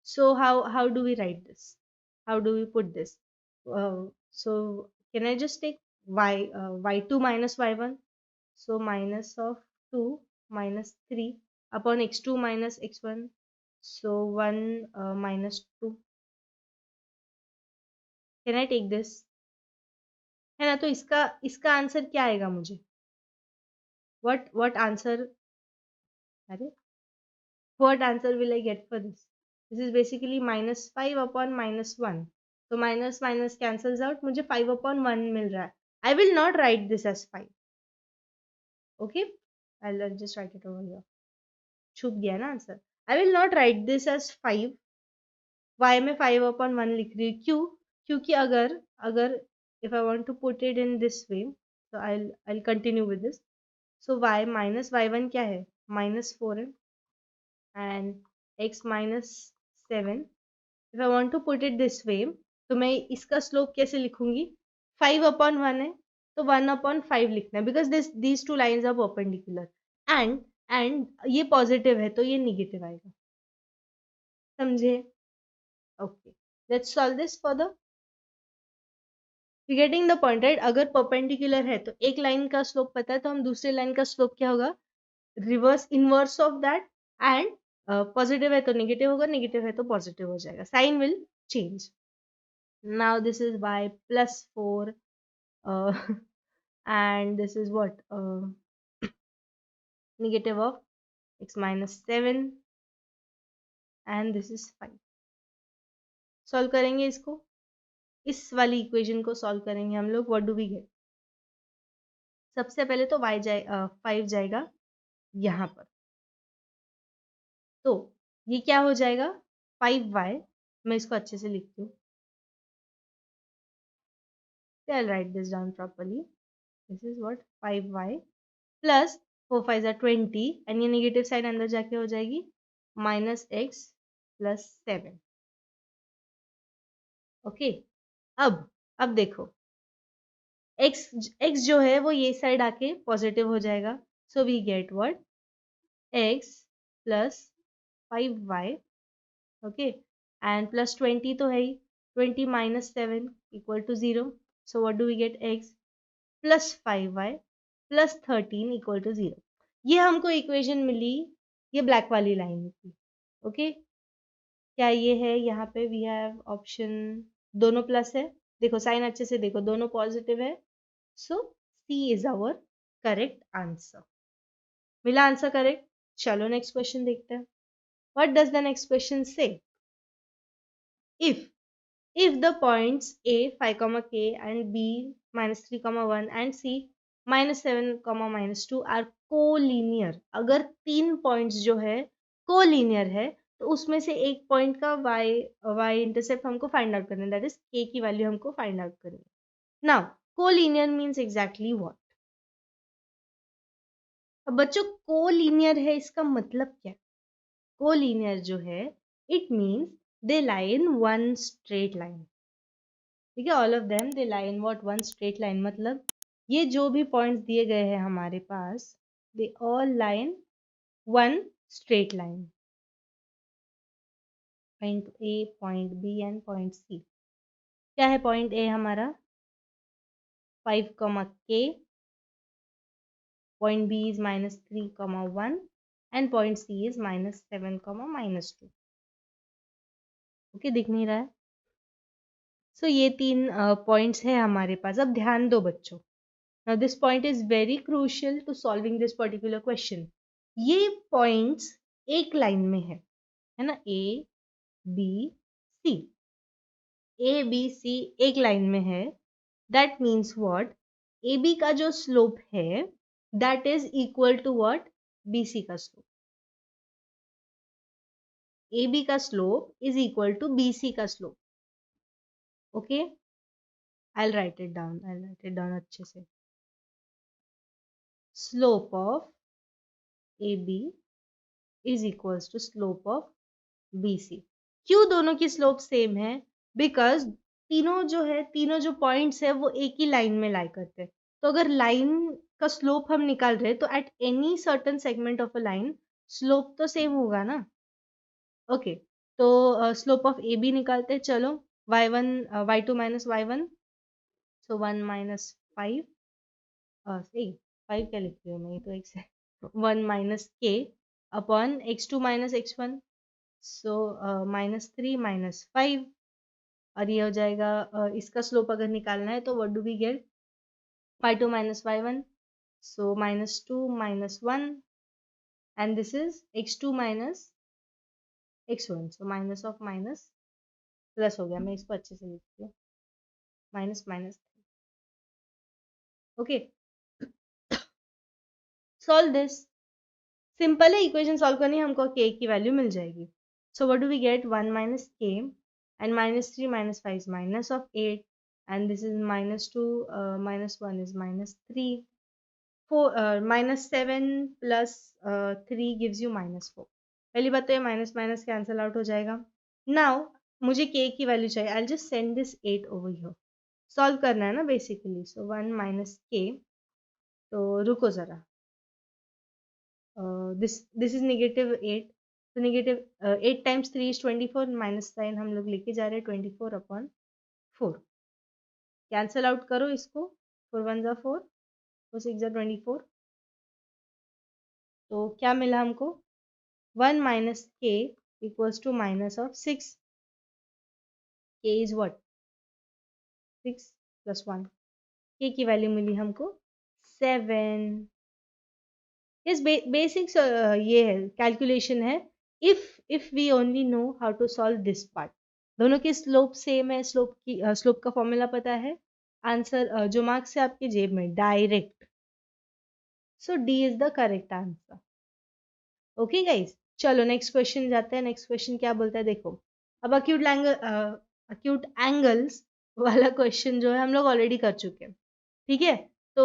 So how do we write this? How do we put this? So can I just take y2 minus y1. So minus of 2 minus 3 upon x2 minus x1. So 1 minus 2. Can I take this? है ना. तो इसका answer क्या आएगा मुझे? What answer? अरे, what answer will I get for this? This is basically minus 5 upon minus 1. तो minus minus cancels out. मुझे 5 upon 1 मिल रहा है. I will not write this as 5. Okay? I'll just write it over here. छुप गया ना answer. I will not write this as 5. y में 5 upon 1 लिख रही हूँ. क्यों? क्योंकि अगर अगर if I want to put it in this way, so I'll continue with this. So y minus y1 क्या है? minus 4 है. And x minus 7. If I want to put it this way, तो मैं इसका स्लोप कैसे लिखूंगी? 5 upon 1 है तो 1 upon 5 लिखना है, because these two lines are perpendicular. and ये पॉजिटिव है तो ये निगेटिव आएगा. समझे? Okay. Let's solve this further. Getting the point, right? अगर परपेंडिकुलर है तो एक लाइन का स्लोप पता है, तो हम दूसरे लाइन का स्लोप क्या होगा? Reverse inverse of that. And positive है तो नेगेटिव होगा, नेगेटिव है तो पॉजिटिव हो जाएगा. Sign will change. Now this is y plus 4 and this is what negative of x minus 7 and this is 5. Solve करेंगे इसको. इस वाली इक्वेशन को सॉल्व करेंगे हम लोग. What do we get? सबसे पहले तो 5 जाएगा यहाँ पर. तो ये क्या हो जाएगा? 5y. मैं इसको अच्छे से लिखती हूँ. I'll write this down properly. This is what? 5y plus 4 5 are 20 and ये नेगेटिव साइन अंदर जाके हो जाएगी minus x plus 7. ओके. अब देखो, x जो है वो ये साइड आके पॉजिटिव हो जाएगा. So we get what? x plus 5y. Okay. And plus 20 तो है ही. 20 minus 7 equal to 0. So what do we get? x plus 5y plus 13 equal to 0. ये हमको इक्वेशन मिली ये ब्लैक वाली लाइन की. ओके. क्या ये है? यहाँ पे वी हैव ऑप्शन, दोनों प्लस है. देखो साइन अच्छे से देखो, दोनों पॉजिटिव है. सो सी इज आवर करेक्ट आंसर. मिला आंसर करेक्ट. चलो नेक्स्ट क्वेश्चन देखते हैं. What does the next question से? if the points a 5 k and b minus 3 1 and c -7, -2 are collinear. अगर 3 पॉइंट्स जो है कोलिनियर है तो उसमें से एक पॉइंट का वाई इंटरसेप्ट हमको फाइंड आउट करना है, दैट इज के की वैल्यू हमको फाइंड आउट करनी है। Now collinear means exactly what. अब बच्चों कोलिनियर है इसका मतलब क्या? कोलिनियर जो है it means they lie in one straight line. ठीक है, all of them they lie in what, one straight line. मतलब ये जो भी पॉइंट्स दिए गए हैं हमारे पास, they all line one straight line. Point A, point B and point C. क्या है पॉइंट ए हमारा? 5, point B is -3, 1 and point C is -7, -2। Okay, दिख नहीं रहा है? सो ये 3 पॉइंट्स है हमारे पास। अब ध्यान दो बच्चों, now this point is very crucial to solving this particular question. ये पॉइंट्स एक लाइन में है ना, A B C, A B C एक लाइन में है। That means what, A B का जो स्लोप है that is equal to what, B C का स्लोप। ए बी का slope is equal to B C का slope. Okay, I write it down अच्छे से। Slope of A B is equals to slope of B C. क्यों दोनों की slope same है? Because तीनों जो पॉइंट्स है वो एक ही लाइन में लाई करते हैं। तो अगर लाइन का स्लोप हम निकाल रहे हैं तो at any certain segment of a line slope तो सेम होगा ना। ओके, तो स्लोप ऑफ ए बी निकालते हैं। चलो, y2 माइनस y1, सो 1 -5, सही 5 क्या लिख रही हूँ मैं, ये तो एक से 1 -k upon x2 minus x1, सो -3 -5। और ये हो जाएगा इसका स्लोप अगर निकालना है तो what do we get, y2 minus y1, so -2 -1 and this is x2 minus x1, so minus of minus plus हो गया। मैं इसको अच्छे से लिखती हूँ, minus minus. Okay, solve this. Simple है, इक्वेशन सॉल्व करनी है हमको, k की वैल्यू मिल जाएगी। So what do we get, 1 - k and -3 - 5 is minus of 8 and this is -2 -1 is -3, 4 -7 plus 3 gives you -4। पहली बात तो ये माइनस माइनस कैंसल आउट हो जाएगा। नाउ मुझे k की वैल्यू चाहिए, I just send this 8 over here. Solve करना है ना बेसिकली, सो 1 - k, तो रुको जरा, this is -8, तो -8 times 3 is 24, माइनस साइन हम लोग लेके जा रहे हैं 24/4। कैंसल आउट करो इसको, 4 1 जा 4, 4 6 जा 24। तो क्या मिला हमको, 1 - k equals to minus of 6। k is what, 6 + 1। k की वैल्यू मिली हमको 7। इस बेसिक्स ये है, कैलकुलेशन है। If we only know how to solve this part. दोनों की स्लोप सेम है, स्लोप का फॉर्मूला पता है, आंसर जो मार्क्स है आपके जेब में direct. So D is the correct answer. Okay guys, चलो नेक्स्ट क्वेश्चन जाते हैं। नेक्स्ट क्वेश्चन क्या बोलता है देखो। अब अक्यूट एंगल्स वाला क्वेश्चन जो है हम लोग ऑलरेडी कर चुके हैं, ठीक है, तो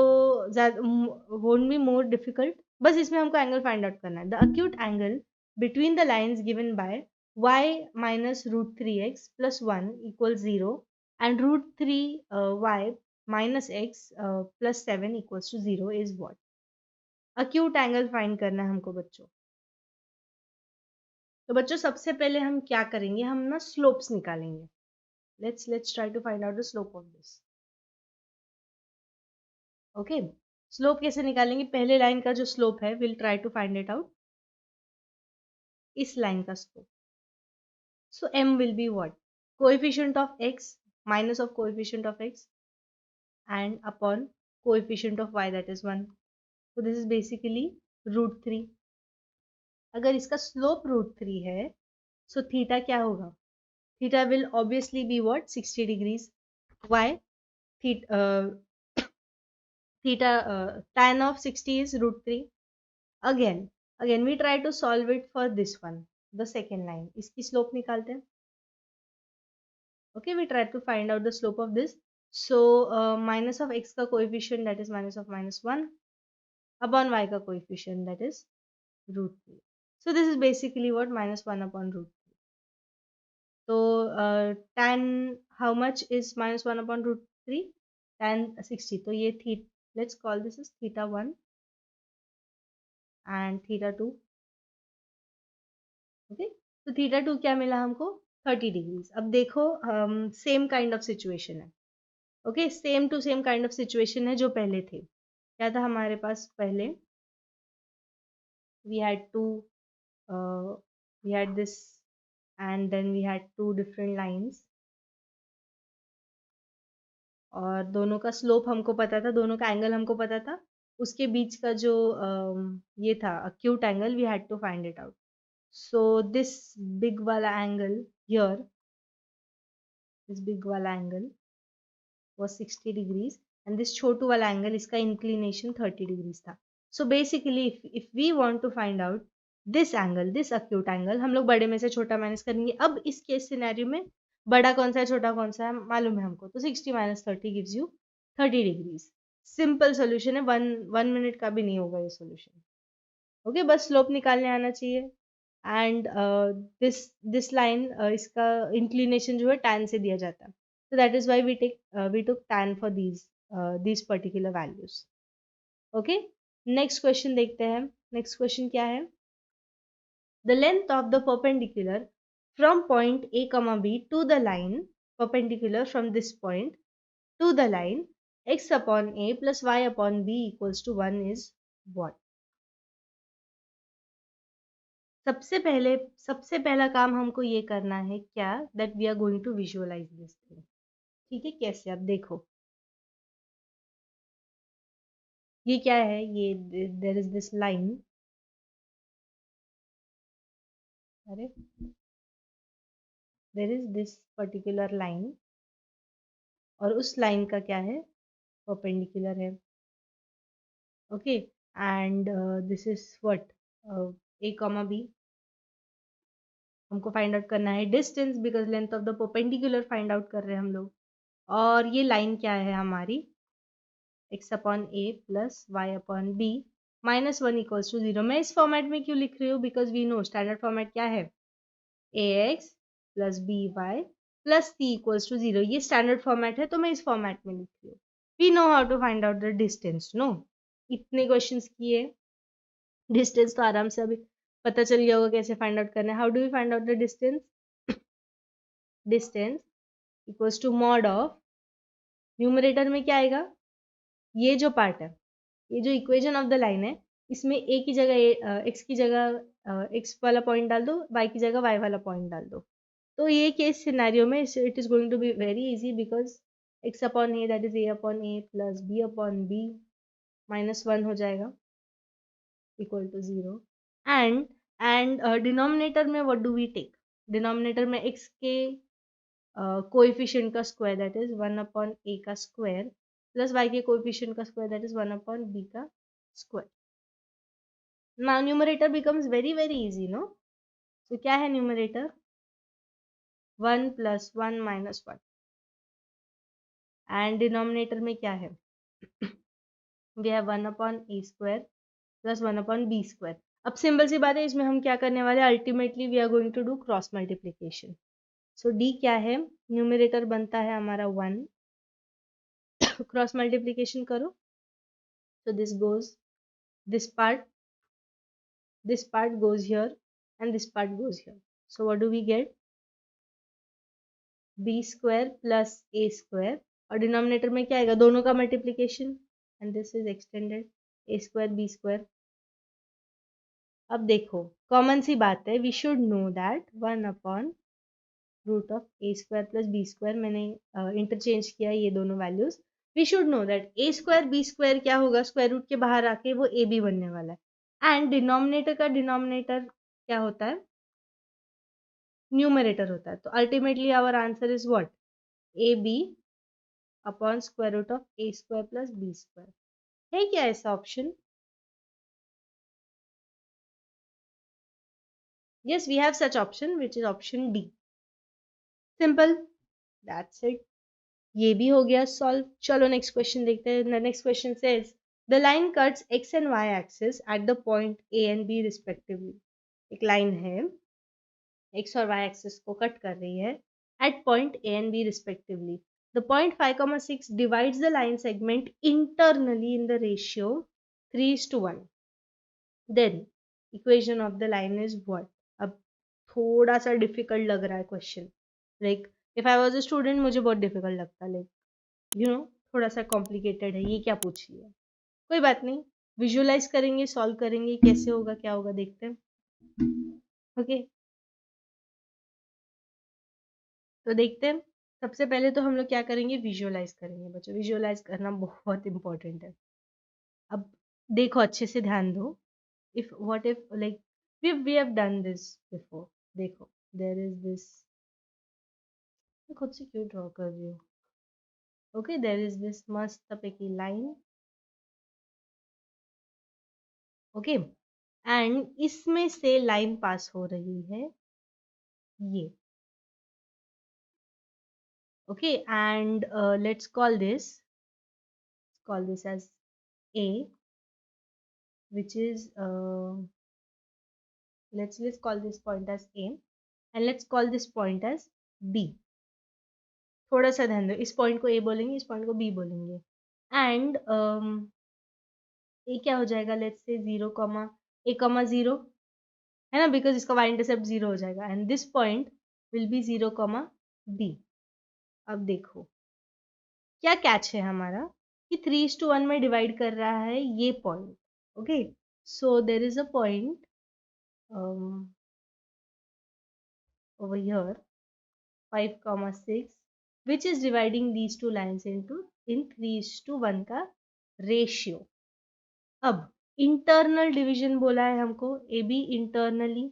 वोंट बी मोर डिफिकल्ट। बस इसमें हमको एंगल फाइंड आउट करना है। The acute angle between the lines given by y - √3x + 1 = 0 and √3y - x + 7 = 0 is what. Acute angle find करना है हमको बच्चों। तो बच्चों सबसे पहले हम क्या करेंगे, हम ना स्लोप्स निकालेंगे। Let's try to find out the slope of this. Okay, slope कैसे निकालेंगे, पहले लाइन का जो स्लोप है will try to find it out, इस लाइन का slope. So m will be what, coefficient of x minus of coefficient of x and upon coefficient of y that is 1। so this is basically √3। अगर इसका slope √3 है सो theta क्या होगा, theta will obviously be what, 60 degrees. Why, theta tan of 60 is root 3. Again we try to solve it for this one, the second line. इसकी slope निकालते हैं. Okay, we try to find out the slope of this. So minus of x का coefficient, that is minus of minus 1, upon y का coefficient, that is root 3. So this is basically what minus 1 upon root 3. So tan how much is minus 1 upon root 3? Tan 60. तो ये theta, let's call this as theta 1 and theta 2. Okay, तो theta 2 क्या मिला हमको? 30 degrees. अब देखो same kind of situation है. Okay, same to same kind of situation है जो पहले थे. क्या था हमारे पास पहले? we had to we had this and then we had two different lines, और दोनों का स्लोप हमको पता था, दोनों का एंगल हमको पता था. उसके बीच का जो ये था acute angle, we had to find it out. So this big वाला एंगल हियर, दिस बिग वाला angle was 60 degrees and this छोटू वाला एंगल, इसका इंक्लिनेशन 30 degrees था. So basically if we want to find out this angle, this acute angle, हम लोग बड़े में से छोटा माइनस करेंगे. अब इस केस सिनेरियो में बड़ा कौन सा है छोटा कौन सा है मालूम है हमको, तो 60 minus 30 gives you 30 degrees. Simple solution है, वन मिनट का भी नहीं होगा ये सोल्यूशन. ओके, बस स्लोप निकालने आना चाहिए. एंड दिस लाइन, इसका इंक्लिनेशन जो है tan से दिया जाता है. So that is why we took tan for these particular values. Okay, next question देखते हैं. Next question क्या है? The length of the perpendicular from point A comma B to the line perpendicular from this point to the line x upon A plus y upon B equals to 1 is what? सबसे पहला काम हमको ये करना है क्या, that we are going to visualize this thing. ठीक है, कैसे? अब देखो ये क्या है, ये there is this line, अरे there is this particular line, और उस लाइन का क्या है, परपेंडिकुलर है. Okay, and this is what, a comma b. हमको फाइंड आउट करना है distance, because length of the perpendicular find out कर रहे हैं हम लोग. और ये लाइन क्या है हमारी, x upon a plus y upon b minus 1 equals to 0. मैं इस फॉर्मेट में क्यों लिख रही हूँ, because we know standard format क्या है, ax plus b y plus c equals to 0. ये स्टैंडर्ड फॉर्मेट है, तो मैं इस फॉर्मेट में लिख रही हूँ. We know how to find out the distance. No, इतने क्वेश्चंस किए, डिस्टेंस तो आराम से अभी पता चल गया होगा कैसे फाइंड आउट करना है. How do we find out the distance? Distance equals to mod of, numerator में क्या आएगा, ये जो पार्ट है, ये जो इक्वेशन ऑफ द लाइन है, इसमें a की जगह x की जगह x वाला पॉइंट डाल दो, y की जगह y वाला पॉइंट डाल दो. तो ये केस सिनेरियो में it is going to be very easy, because x upon a that is a upon a plus b upon b minus 1 हो जाएगा इक्वल टू 0. एंड डिनोमिनेटर में what do we take, denominator में x के coefficient का square, that is 1 upon a का square plus y के coefficient का square, that is 1 upon b का square. Now numerator becomes very very easy, no. तो क्या है numerator, 1 plus 1 minus 1. And denominator में क्या है, we have 1 upon a square plus 1 upon b square. अब सिंपल सी बात है, इसमें हम क्या करने वाले हैं, ultimately we are going to do cross multiplication. So d क्या है, न्यूमरेटर बनता है हमारा 1, क्रॉस मल्टीप्लीकेशन करो, so this part goes here and this part goes here. So what do we get, b square plus a square, और denominator में क्या आएगा, दोनों का multiplication, and this is extended a square b square. अब देखो common सी बात है, we should know that 1 upon root of a square plus b square, मैंने इंटरचेंज किया ये दोनों values. We should know that a square b square क्या होगा, स्क्वायर रूट के बाहर आके वो a b बनने वाला है. एंड डिनोमिनेटर का डिनोमिनेटर क्या होता है, न्यूमरेटर होता है. तो ultimately our answer is what, A b upon square root of a square plus b square. है क्या ऐसा option? Yes, we have such option which is option D. Simple, that's it. ये भी हो गया सॉल्व। चलो नेक्स्ट क्वेश्चन देखते हैं। Next question says the line cuts x and y axis at the point A and B respectively. एक लाइन है, एक्स और वाई एक्सिस को कट कर रही है at point A and B respectively. The point 5,6 divides the line segment internally in the ratio 3:1. Then equation of the line is what? अब थोड़ा सा डिफिकल्ट लग रहा है question. Like if I was a student मुझे बहुत difficult लगता, like थोड़ा सा कॉम्प्लिकेटेड है, ये क्या पूछ लिया। कोई बात नहीं, विजुअलाइज करेंगे, सॉल्व करेंगे, कैसे होगा क्या होगा देखते हैं। ओके, तो देखते हैं। सबसे पहले तो हम लोग क्या करेंगे, विजुअलाइज करेंगे। बच्चों विजुअलाइज करना बहुत इंपॉर्टेंट है। अब देखो, अच्छे से ध्यान दो। If what if like we have done this before. देखो, देयर इज दिस, मैं खुद से क्यों ड्रॉ कर रही हूँ। ओके, देयर इज दिस मस्त पैकी लाइन। ओके, एंड इसमें से लाइन पास हो रही है ये। Okay, and let's call this as A, which is let's call this point as A, and let's call this point as B. थोड़ा सा ध्यान दो, इस पॉइंट को A बोलेंगे, इस पॉइंट को B बोलेंगे। एंड ये क्या हो जाएगा, लेट्स से 0,A,0 है ना, बिकॉज इसका y इंटरसेप्ट 0 हो जाएगा। And this point will be 0,B। अब देखो क्या कैच है हमारा, कि 3:1 में डिवाइड कर रहा है ये point. Okay, so there is a point over here 5,6 which is dividing these two lines into in 3:1 का रेशियो। अब इंटरनल डिवीजन बोला है हमको, A B internally.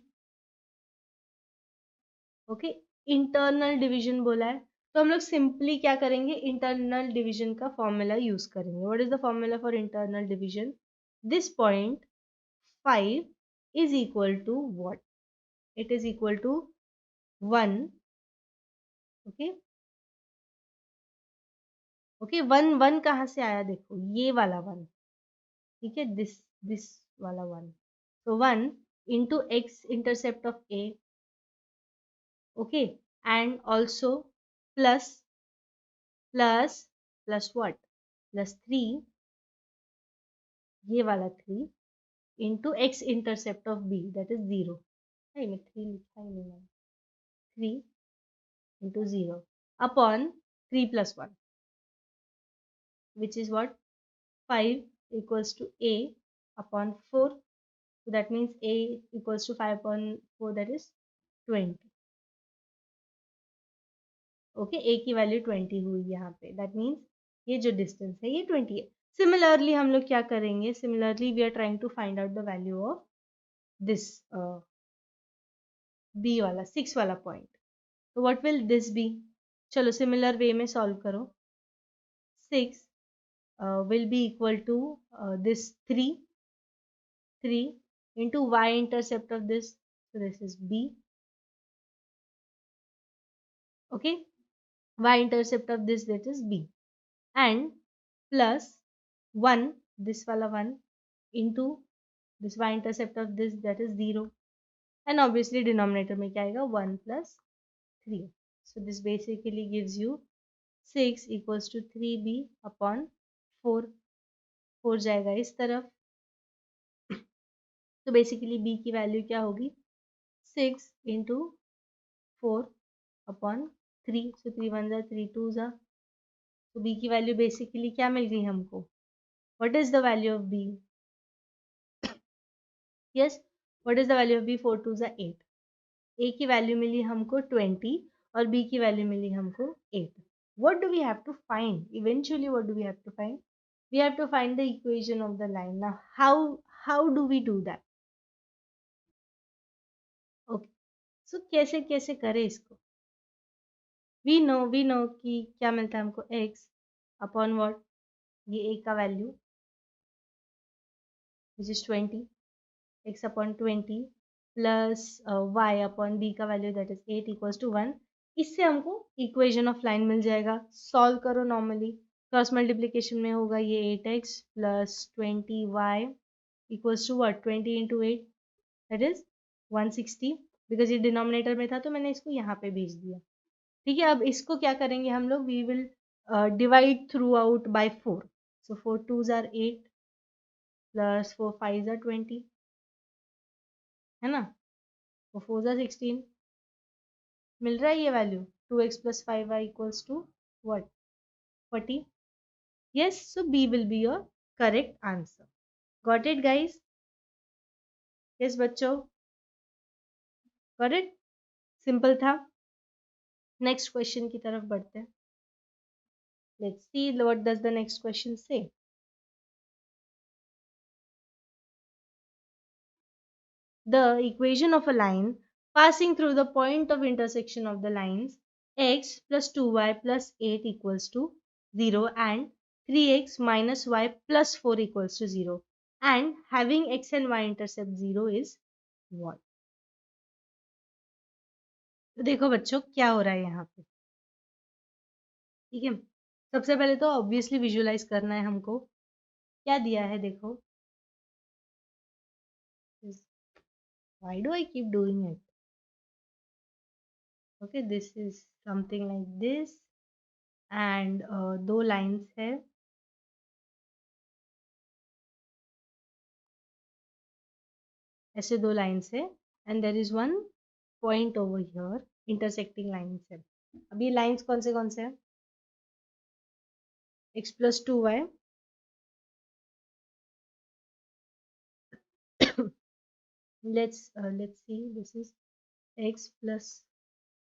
Okay, internal division बोला है, तो हम लोग सिंपली क्या करेंगे, इंटरनल डिवीजन का फॉर्मूला यूज करेंगे। What is the formula for internal division? This point 5 is equal to what? It is equal to 1। Okay, okay, 1 कहाँ से आया, देखो ये वाला 1। ठीक है, दिस वाला 1। so 1 into x intercept of a। Okay, and also plus plus plus what, +3, ये वाला 3 into x intercept of b, that is 0। नहीं, मैं 3 लिखा ही नहीं है। 3 into 0 upon 3 plus 1, which is what? 5 equals to a upon 4। So that means a equals to 5 upon 4, that is 20। Okay, ए की value 20 हुई यहाँ पे, दैट मीन्स ये जो डिस्टेंस है ये 20 है। सिमिलरली हम लोग क्या करेंगे, similarly we are trying to find out the value of this B वाला 6 वाला पॉइंट। तो व्हाट विल दिस बी? चलो सिमिलर वे में सॉल्व करो। 6 will be equal to this 3 into y intercept of this, so this is b। okay, y intercept of this, that is b, and plus 1, this wala 1, into this y intercept of this, that is 0, and obviously denominator में क्या आएगा, 1 plus 3। so this basically gives you 6 equals to 3b upon 4। 4 जाएगा इस तरफ, तो basically b की value क्या होगी, 6 into 4 upon 3। so 3 1 जा 3 2 जा, तो b की वैल्यू बेसिकली क्या मिल गई हमको, what is the value of b? Yes, what is the value of b? 4 2 जा 8। a की वैल्यू मिली हमको 20 और b की वैल्यू मिली हमको 8। what do we have to find eventually? what do we have to find? we have to find the equation of the line। now how do we do that? okay, so कैसे कैसे करें इसको? we know कि क्या मिलता है हमको, x अपॉन व्हाट, ये a का value which is 20, x upon 20 plus y upon b का value that is 8 equals to 1। इससे हमको इक्वेशन ऑफ लाइन मिल जाएगा। सॉल्व करो नॉर्मली, क्रॉस मल्टीप्लीकेशन में होगा ये 8x plus 20y equals to what, 20 into 8 that is 160। Because ये denominator में था तो मैंने इसको यहाँ पे भेज दिया। ठीक है, अब इसको क्या करेंगे हम लोग, we will divide throughout by 4। सो 4 2s are 8 plus 4 5s are 20, है ना, 4 4s आर 16। मिल रहा है ये value, 2x plus 5y equals to what, 40। yes, so b will be your correct answer. Got it guys? yes बच्चों, got it? Simple था। Next question की तरफ बढ़ते हैं। Let's see what does the next question से। The equation of a line passing through the point of intersection of the lines x plus 2y plus 8 equals to 0 and 3x minus y plus 4 equals to 0 and having x and y intercept 0 is what? तो देखो बच्चों क्या हो रहा है यहाँ पे। ठीक है, सबसे पहले तो ऑब्वियसली विजुअलाइज करना है हमको। क्या दिया है देखो, why do I keep doing it? Okay, this is something like this and दो लाइंस है, ऐसे दो लाइंस है and there is one point over here, intersecting lines है। अब ये लाइंस कौन से हैं, x plus 2y let's see, this is x plus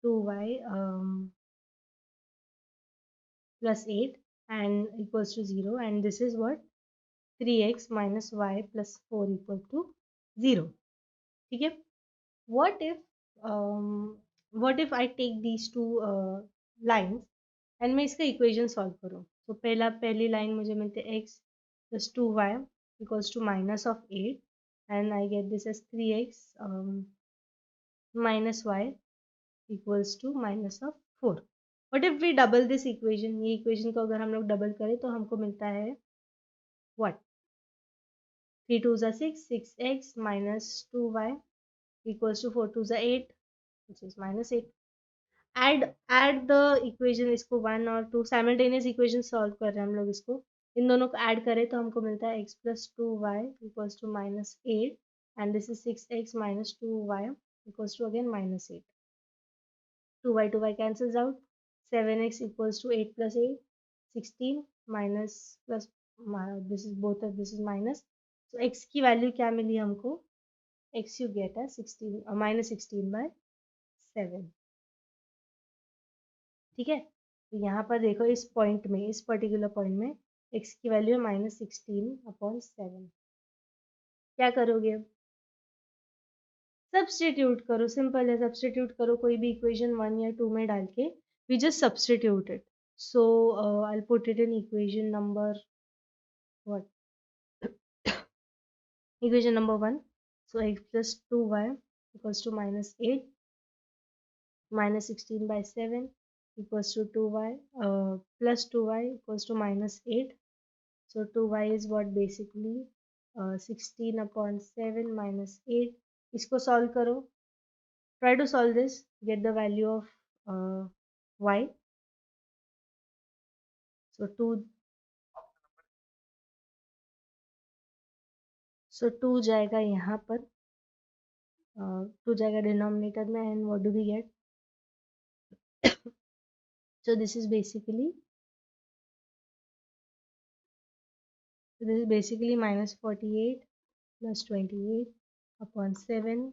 2y plus 8 and equals to 0 and this is what, 3x minus y plus 4 equal to 0। ठीक है, what if I take these two lines and मैं इसका equation solve करूँ। तो पहली line मुझे मिलती है x plus 2y equals to minus of 8 and I get this as 3x minus y equals to minus of 4। What if we double this equation, ये equation को अगर हम लोग डबल करें तो हमको मिलता है what, 3 2s are 6, 6x minus 2y equals to 4 2s are 8 which is minus 8। Add the equation, इसको 1 और 2 साइमल्टेनियस इक्वेशन सॉल्व कर रहे हैं हम लोग, इसको इन दोनों को ऐड करें तो हमको मिलता है x plus 2y equals to minus 8 and this is 6x minus 2y equals to again minus 8। 2y cancels out, 7x equals to 8 plus 8 16 minus plus this is both of this is minus, so x की value क्या मिली हमको, x you get as 16 minus 16 by 7। ठीक है, तो यहाँ पर देखो इस पॉइंट में, इस पर्टिकुलर पॉइंट में x की वैल्यू है माइनस 16/7। क्या करोगे अब, सब्सटीट्यूट करो, सिंपल है, सब्सटीट्यूट करो कोई भी इक्वेशन 1 या 2 में डाल के, we just substitute it. So I put it in equation number what, equation number 1। सो x plus 2y equals to minus 8 minus 16/7 equals to 2y plus 2y equals to minus 8। So 2y is what basically 16/7 minus 8। इसको solve करो, try to solve this, get the value of y। So 2 जाएगा यहाँ पर, 2 जाएगा denominator में and what do we get, so this is basically minus 48 plus 28/7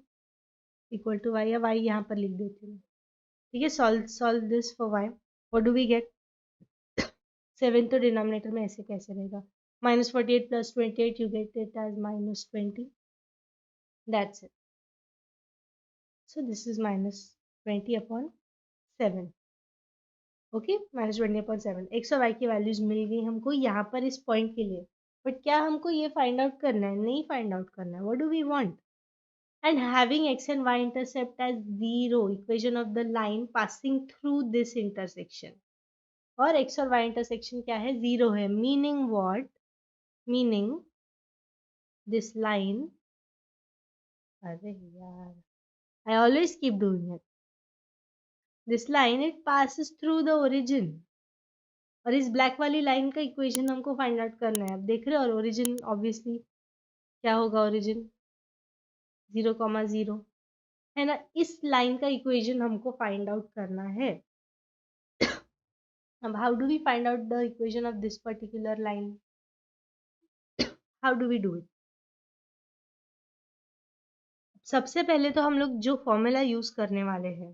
equal to y, या y यहाँ पर लिख देती हूँ। ठीक है, solve this for y, what do we get, 7 तो डिनोमिनेटर में ऐसे कैसे रहेगा, minus 48 plus 28 you get it as minus 20, that's it. So this is minus 20/7। Okay, minus 20/7 x और वाई की वैल्यूज मिल गई हमको यहाँ पर इस पॉइंट के लिए, बट क्या हमको ये फाइंड आउट करना है? नहीं फाइंड आउट करना है. What do we want? And having x and y intercept as zero, equation of the line passing through this intersection. और x और y intersection क्या है? Zero है. Meaning what? Meaning this line, अरे यार, I always keep doing it. This line, it passes through the origin. और इस black वाली लाइन का इक्वेशन हमको फाइंड आउट करना है. अब देख रहे हो, और ओरिजिन ऑब्वियसली क्या होगा? ओरिजिन 0,0 है ना. इस लाइन का इक्वेशन हमको फाइंड आउट करना है. अब how do we find out the equation of this particular line? How do we do it? सबसे पहले तो हम लोग जो फॉर्मूला यूज करने वाले हैं,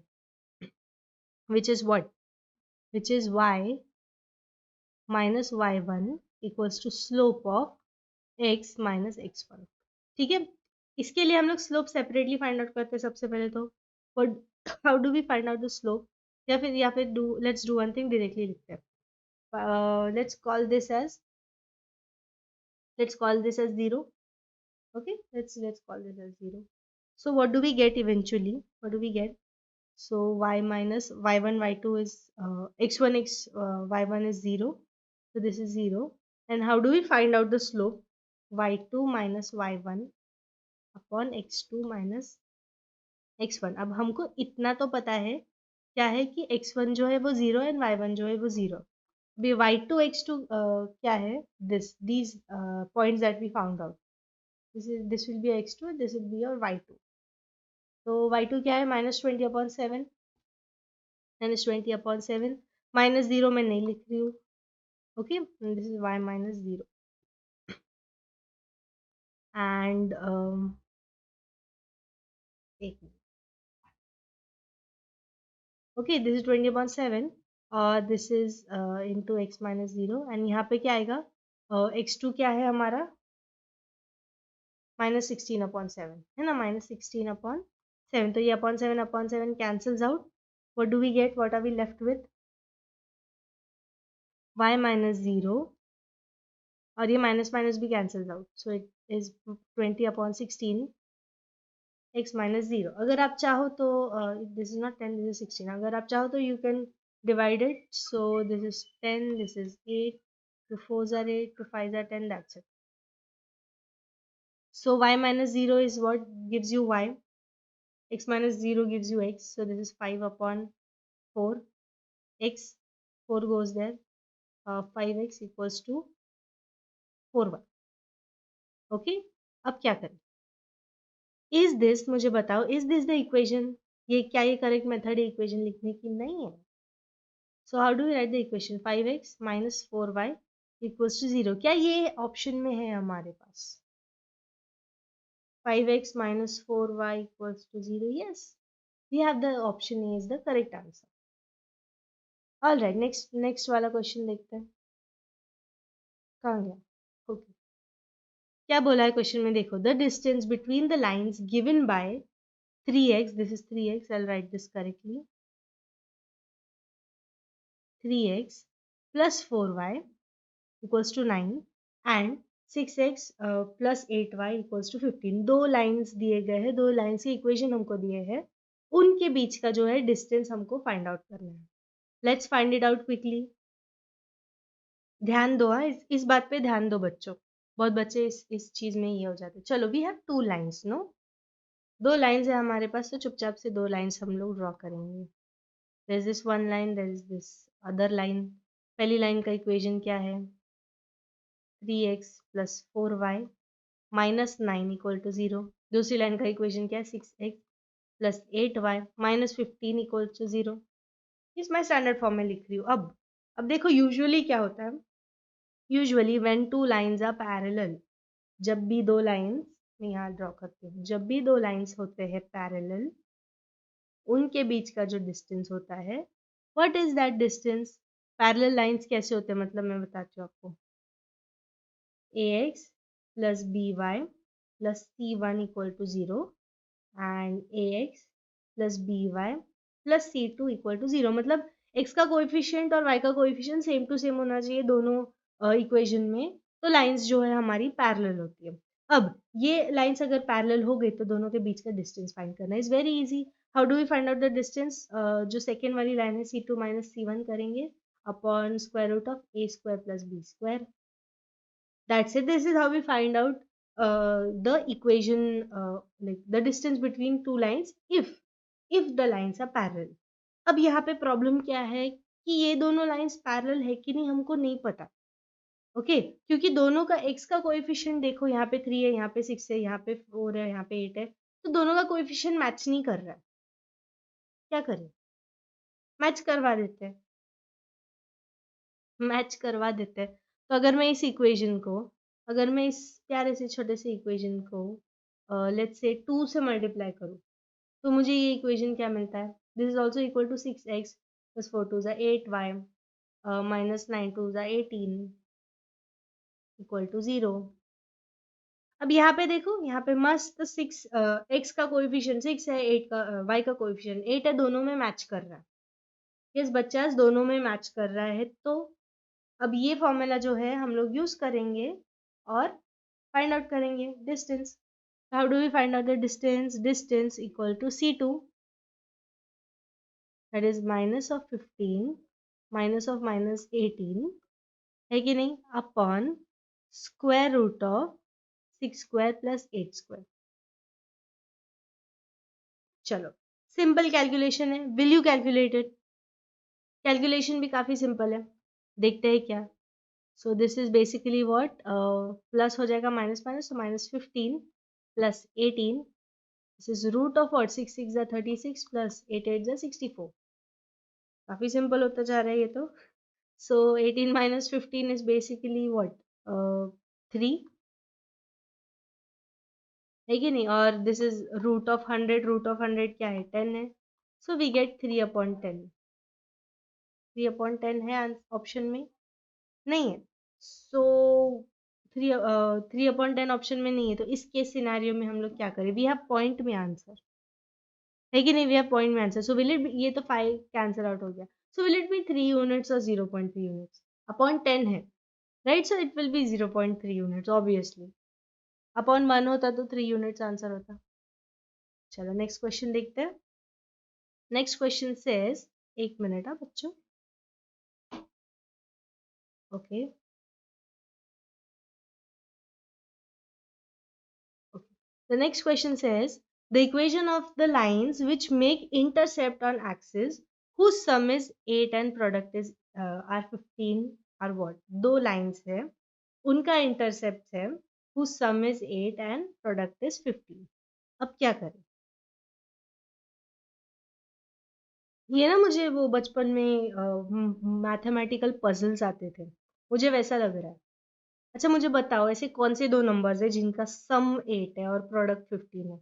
which is what? Which is y minus y1 equals to slope of x minus x1. ठीक है. इसके लिए हम लोग स्लोप सेपरेटली फाइंड आउट करते हैं सबसे पहले तो. How do we find out the slope? या फिर let's do one thing, directly लिखते हैं. let's call this as 0. Okay, let's call this as 0. So what do we get eventually? What do we get? So y minus y1 y2 is x1 y1 is 0. So this is 0. And how do we find out the slope? y2 minus y1 upon x2 minus x1. अब हमको इतना तो पता है क्या है कि x1 जो है वो 0 एंड y1 जो है वो 0. अभी y2 x2 क्या है? these points that we found out. This will be x2, this will be your y2. तो y2 क्या है? -20/7. -20/7. -0 मैं नहीं लिख रही हूँ. Okay, this is y minus 0. And एक मिनट. ओके, दिस इज 20/7 और this is into x minus 0. And यहाँ पे क्या आएगा? x2 क्या है हमारा? -16/7 है ना. -16/7. तो ये upon 7 cancels out. What do we get? What are we left with? y minus 0. और ये माइनस माइनस भी cancels out. So it is 20/16 x minus 0. अगर आप चाहो तो this is not 10, this is 16. अगर आप चाहो तो you can divide it. So this is 10, this is 8, 2 4s are 8, 2 5s are 10. That's it. So y minus 0 is what gives you y. X minus 0 gives you x. So this is 5/4. X, 4 goes there. 5x equals to 4y. Okay, अब क्या करें? Is this, मुझे बताओ, is this the equation? ये क्या ये correct method है equation लिखने की? नहीं है. So how do we write the equation? 5x minus 4y equals to 0. क्या ये ऑप्शन में है हमारे पास? 5x minus 4y equals to 0. Yes, we have the option A is the correct answer. All right, next वाला question देखते हैं. कहाँ गया? ओके, क्या बोला है क्वेश्चन में? देखो, the distance between the lines given by 3x, this is 3x, I'll write this correctly, 3x plus 4y equals to 9 and 6x plus 8y equals to 15. दो लाइंस दिए गए हैं, दो लाइंस की इक्वेशन हमको दिए हैं, उनके बीच का जो है डिस्टेंस हमको फाइंड आउट करना है. Let's find it out quickly. ध्यान दो, हाँ, इस बात पे ध्यान दो बच्चों. बहुत बच्चे इस चीज में ये हो जाते. चलो, we have 2 lines. No, 2 lines है हमारे पास, तो चुपचाप से 2 लाइंस हम लोग ड्रॉ करेंगे. There is this one line, there is this other line. पहली लाइन का इक्वेशन क्या है? 3x plus 4y minus 9 equal to 0. दूसरी लाइन का इक्वेशन क्या है? 6x plus 8y minus 15 equal to 0. इस मैं स्टैंडर्ड फॉर्म में लिख रही हूँ. अब देखो, यूजुअली क्या होता है? Usually when 2 lines are parallel, जब भी 2 लाइंस, मैं यहाँ ड्रॉ करती हूँ, जब भी 2 लाइंस होते हैं पैरेलल, उनके बीच का जो डिस्टेंस होता है, what is that distance? Parallel lines कैसे होते हैं, मतलब मैं बताती हूँ आपको. ax plus by plus c1 equal to 0 and ax plus by plus c2 equal to 0. मतलब x का कोएफिशिएंट और y का कोएफिशिएंट सेम टू सेम होना चाहिए दोनों इक्वेशन में. तो लाइंस जो है हमारी पैरेलल होती है। अब ये लाइंस अगर पैरेलल हो गई तो दोनों के बीच का डिस्टेंस फाइंड करना is very easy. How do we find out the distance? जो सेकेंड वाली लाइन है C2 माइनस C1 करेंगे upon square root of A square plus B square. That's it. This is how we find out the equation, like the distance between two lines if the lines are parallel. अब यहाँ पे problem क्या है कि ये दोनों lines parallel है कि नहीं हमको नहीं पता। ओके क्योंकि दोनों का x का कोएफिशिएंट देखो, यहाँ पे 3 है, यहाँ पे 6 है, यहाँ पे 4 है, यहाँ पे 8 है, तो दोनों का कोएफिशिएंट मैच नहीं कर रहा है। क्या करें? मैच करवा देते हैं, मैच करवा देते हैं। तो अगर मैं इस इक्वेशन को, अगर मैं इस प्यारे से छोटे से इक्वेशन को लेट्स से 2 से मल्टीप्लाई करूँ तो मुझे ये इक्वेशन क्या मिलता है? This is also equal to 6x plus 4 two ज़ा 8y माइनस 9 टू ज़ा 18 इक्वल टू 0। अब यहाँ पे देखो, यहाँ पे मस्त 6 x का कोएफिशिएंट 6 है, 8 का y का कोएफिशिएंट 8 है, दोनों में मैच कर रहा है। यस बच्चा, दोनों में मैच कर रहा है। तो अब ये फॉर्मूला जो है हम लोग यूज करेंगे और फाइंड आउट करेंगे distance. How do we find out the distance? Distance equal to C2 that is minus of 15 minus of minus 18 है कि नहीं, upon square root of 6 square plus 8 square. चलो सिंपल कैलकुलेशन है, will you calculate it? Calculation भी काफी simple है, देखते हैं क्या। So this is basically what, plus हो जाएगा माइनस माइनस, तो minus 15 plus 18, this is root of what, 6 6 जा 36 प्लस 8 8 जा 64। काफी सिंपल होता जा रहा है ये तो। So 18 minus 15 is basically what, 3 है कि नहीं, और this is root of 100, root of 100 क्या है, 10 है। So we get 3 upon 10। 3 upon 10 है ऑप्शन में, नहीं है। सो 3 अपॉन 10 ऑप्शन में नहीं है, तो इस केस सिनेरियो में हम लोग क्या करें? वी हैव पॉइंट में आंसर, है कि नहीं, वी हैव पॉइंट में आंसर। सो विल इट, ये तो 5 कैंसिल आउट हो गया, so will it be 3 units और 0.3 यूनिट्स? अपॉन 10 है, right, so it will be 0.3 units obviously. Upon 1 होता तो 3 यूनिट्स आंसर होता। चलो नेक्स्ट क्वेश्चन देखते हैं। नेक्स्ट क्वेश्चन सेज, एक मिनट हाँ बच्चों, okay okay. The next question says the equation of the lines which make intercept on axis whose sum is 8 and product is are 15 are what? दो lines है, उनका intercept है whose sum is 8 and product is 15। अब क्या करें? ये ना मुझे वो बचपन में मैथमेटिकल पजल्स आते थे, मुझे वैसा लग रहा है। अच्छा मुझे बताओ, ऐसे कौन से दो नंबर्स है जिनका सम 8 है और प्रोडक्ट 15 है?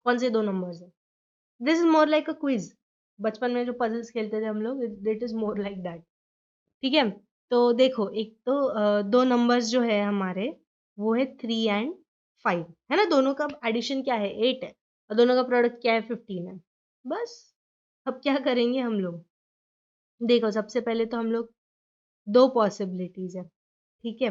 कौन से दो नंबर्स है? This is more like a quiz. बचपन में जो पजल्स खेलते थे हम लोग, it is more like that. ठीक है, तो देखो, एक तो दो नंबर्स जो है हमारे, वो है 3 एंड 5, है ना, दोनों का एडिशन क्या है, 8 है, और दोनों का प्रोडक्ट क्या है, 15 है। बस अब क्या करेंगे हम लोग? देखो सबसे पहले तो हम लोग, दो पॉसिबिलिटीज है, ठीक है।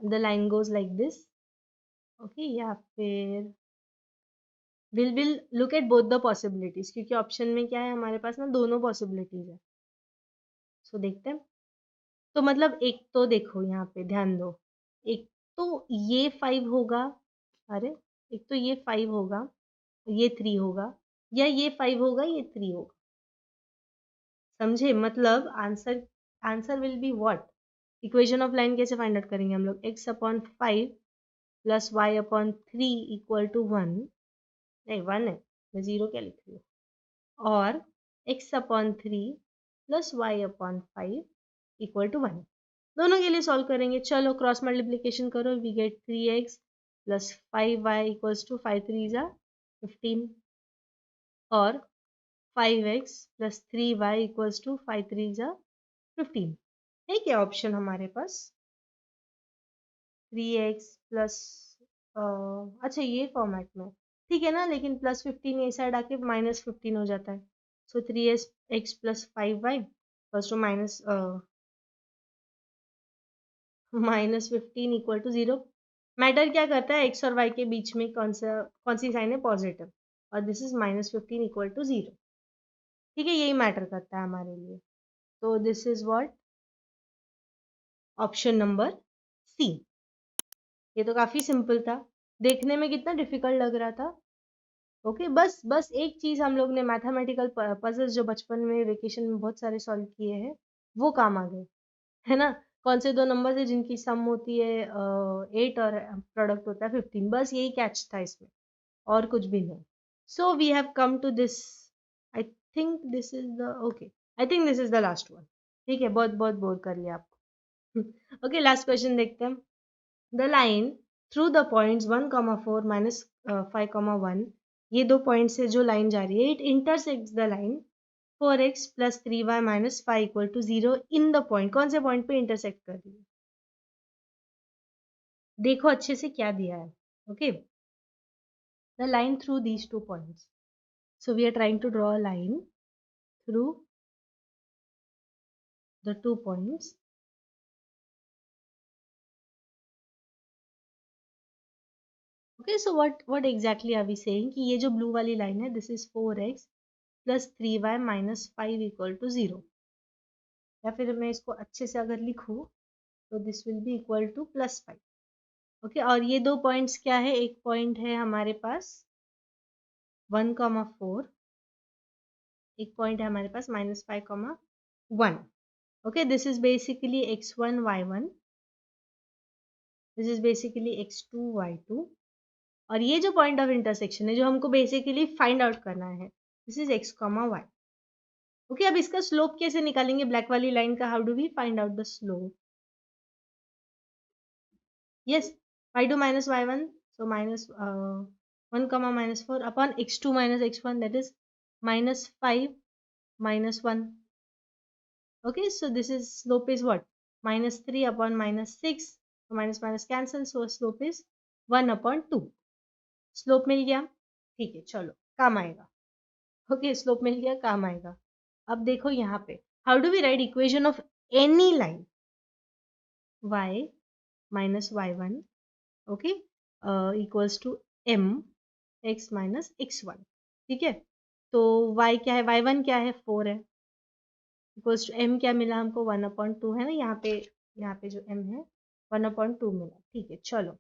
The line goes like this, okay, या फिर will look at both the possibilities, क्योंकि ऑप्शन में क्या है हमारे पास ना, दोनों पॉसिबिलिटीज है। सो देखते हैं। तो मतलब एक तो देखो यहाँ पे ध्यान दो, एक तो ये 5 होगा, अरे एक तो ये 5 होगा, ये 3 होगा, या ये 5 होगा, ये 3 होगा। समझे? मतलब answer, answer will be what? Equation of line कैसे फाइंड आउट करेंगे हम लोग? x upon 5 plus y upon 3 equal to 1, नहीं 1 है, मैं 0 क्या लिख रही हूँ, और x upon 3 plus y upon 5 equal to 1। दोनों के लिए सॉल्व करेंगे, चलो क्रॉस मल्टीप्लीकेशन करो, we get 3x plus 5y equals to 5 3 जा 15, और 5x plus 3y equals to 5 3 जा 15। है क्या ऑप्शन हमारे पास? 3x प्लस, अच्छा ये फॉर्मेट में, ठीक है ना, लेकिन +15 ये साइड आके -15 हो जाता है। So 3x plus 5y first to -15 = 0। Matter क्या करता है, x और y के बीच में कौन सी साइन है, पॉजिटिव, और दिस इज -15 = 0। ठीक है, यही मैटर करता है हमारे लिए। तो this is what option number C. ये तो काफी सिंपल था, देखने में कितना डिफिकल्ट लग रहा था। ओके, बस बस एक चीज हम लोग ने मैथमेटिकल पजल्स जो बचपन में वेकेशन में बहुत सारे सॉल्व किए हैं वो काम आ गए, है ना। कौन से दो नंबर है जिनकी सम होती है 8 और प्रोडक्ट होता है 15, बस यही कैच था इसमें, और कुछ भी नहीं। So we have come to this, I think this is the okay, I think this is the last one. ठीक है, बहुत बहुत बोर कर लिया आपको। ओके, लास्ट क्वेश्चन देखते हैं। The line through the points 1,4 -5,1, ये दो पॉइंट से जो लाइन जा रही है, it intersects the line 4x + 3y - 5 = 0 in the point. कौन से पॉइंट पे इंटरसेक्ट कर रही है, देखो अच्छे से क्या दिया है। Okay, the line through these two points, so we are trying to draw a line through the two points. Okay, so what exactly are we saying कि ये जो ब्लू वाली लाइन है, दिस इज 4x + 3y - 5 = 0, या फिर मैं इसको अच्छे से अगर लिखूं तो this will be equal to +5। Okay, और ये दो पॉइंट्स क्या है, एक पॉइंट है हमारे पास 1,4, एक पॉइंट है हमारे पास -5,1। Okay, this is basically x1 y1, this is basically x2 y2, और ये जो पॉइंट ऑफ इंटरसेक्शन है जो हमको बेसिकली फाइंड आउट करना है, this is x, y। Okay, अब इसका स्लोप कैसे निकालेंगे, ब्लैक वाली लाइन का, how do we find out the slope? Yes, y2 - y1, so -1, -4 upon x2 - x1, that is -5 - 1. Okay, so this is slope is what, -3 upon -6, so minus minus cancel, so slope is 1/2। Slope मिल गया, ठीक है, चलो काम आएगा। Okay, slope मिल गया, काम आएगा। अब देखो यहाँ पे, how do we write equation of any line, y - y1, okay, equals to m x - x1। ठीक है, तो y क्या है, y1 क्या है, 4 है, इक्वल्स टू m क्या मिला हमको, 1/2 है ना, यहाँ पे जो m है 1/2 मिला। ठीक है, चलो,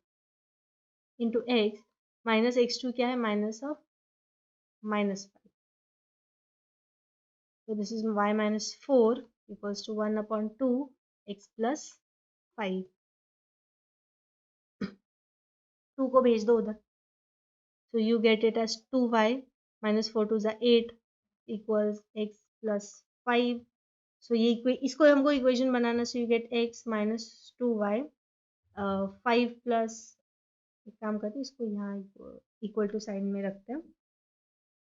इंटू x -x2 क्या है, -5, so this is y - 4 equals to 1/2 x plus 5। 2 को भेज दो उधर, so you get it as 2y -4 2 is 8 equals x plus 5। so ये इसको हमको equation banana, so you get x - 2y 5 plus, एक काम करते हैं इसको यहाँ इक्वल टू साइन में रखते हैं,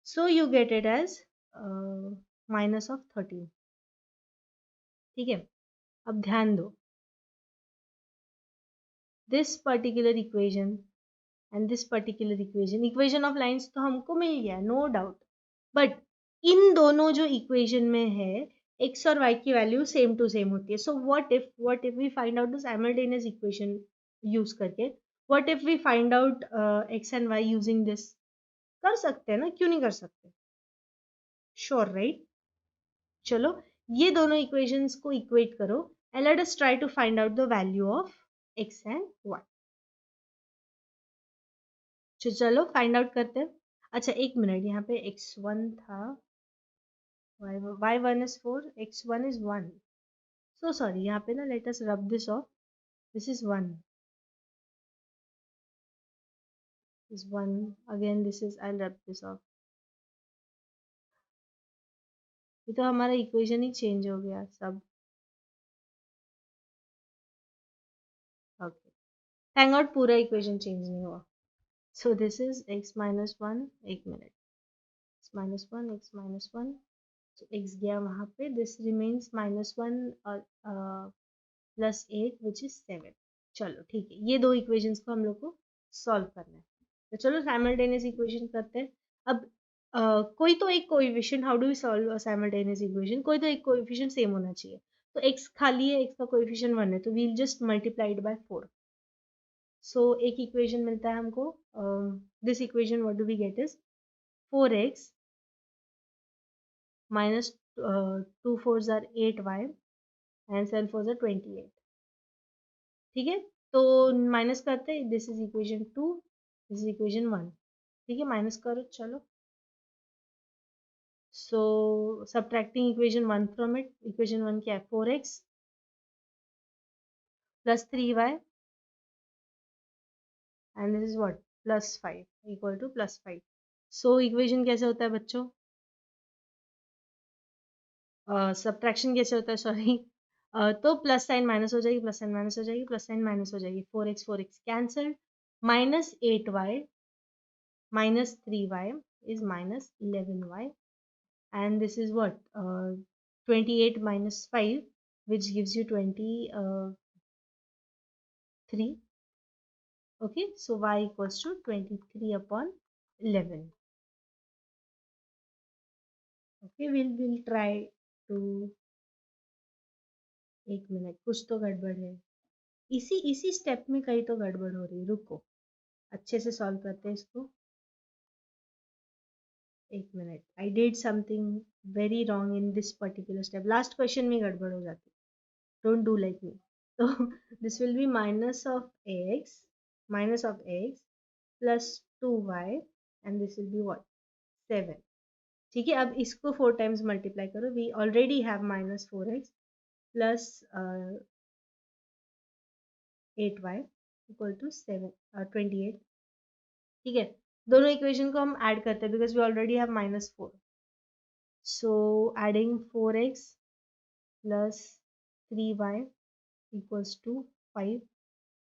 so you get it as -13। ठीक है, अब ध्यान दो, this particular equation and this particular equation of lines तो हमको मिल गया, नो डाउट, बट इन दोनों जो इक्वेशन में है x और y की वैल्यू सेम टू सेम होती है। So what if we find out the simultaneous equation use करके, what if we find out x and y using this, कर सकते हैं ना, क्यों नहीं कर सकते, श्योर राइट। चलो, ये दोनों इक्वेशंस को इक्वेट करो and let us try to find out the value of x and y। चलो फाइंड आउट करते हैं। अच्छा एक मिनट, यहाँ पे x1 था, y1 is 4, x1 is 1, so sorry, यहाँ पे ना let us rub this off, this is 1, this is 1 again, this is, I'll rub this off, ये तो हमारा इक्वेशन ही चेंज हो गया सब। ओके, थैंक गॉड पूरा इक्वेशन चेंज नहीं हुआ। सो दिस इज x -1, एक minute, x -1, x -1, so x गया वहाँ पे, दिस रिमेन्स -1 और +8 विच इज 7। चलो ठीक है, ये दो इक्वेशंस को हम लोग को सॉल्व करना है। तो चलो साइमल्टेनियस इक्वेशन करते हैं। अब कोई तो एक coefficient, how do we solve a simultaneous equation, कोई तो एक कोएफिशिएंट सेम होना चाहिए। तो x खाली है, x का कोएफिशिएंट 1 है, तो we'll just multiply it by 4। So एक इक्वेशन मिलता है हमको, this equation what do we get is 4x minus 2 4s are 8y and 7 4s are 28। ठीक है, तो माइनस करते हैं, this is equation 2, this is equation 1। ठीक है, माइनस करो चलो। So subtracting equation 1 from it, equation 1 क्या है 4x plus 3y and this is what plus 5 equal to plus 5। So equation कैसे होता है बच्चों, सब्ट्रैक्शन कैसे होता है सॉरी, तो प्लस साइन माइनस हो जाएगी, प्लस साइन माइनस हो जाएगी, प्लस साइन माइनस हो जाएगी, 4x cancelled, minus 8y minus 3y is minus 11y, and this is what 28 minus 5, which gives you 23. Okay, so y equals to 23 upon 11. Okay, we'll try to, एक minute, कुछ तो गड़बड़ है, इसी इसी step में कहीं तो गड़बड़ हो रही है, रुको अच्छे से सॉल्व करते हैं इसको। एक minute, I did something very wrong in this particular step, last question में गड़बड़ हो जाती है, don't do like me। So this will be minus of x plus 2y and this will be what 7। ठीक है, अब इसको 4 टाइम्स मल्टीप्लाई करो, we already have minus 4x plus 8y equal to 28। ठीक है, दोनों इक्वेशन को हम ऐड करते हैं because we already have minus 4। So adding 4x plus 3y equals to 5।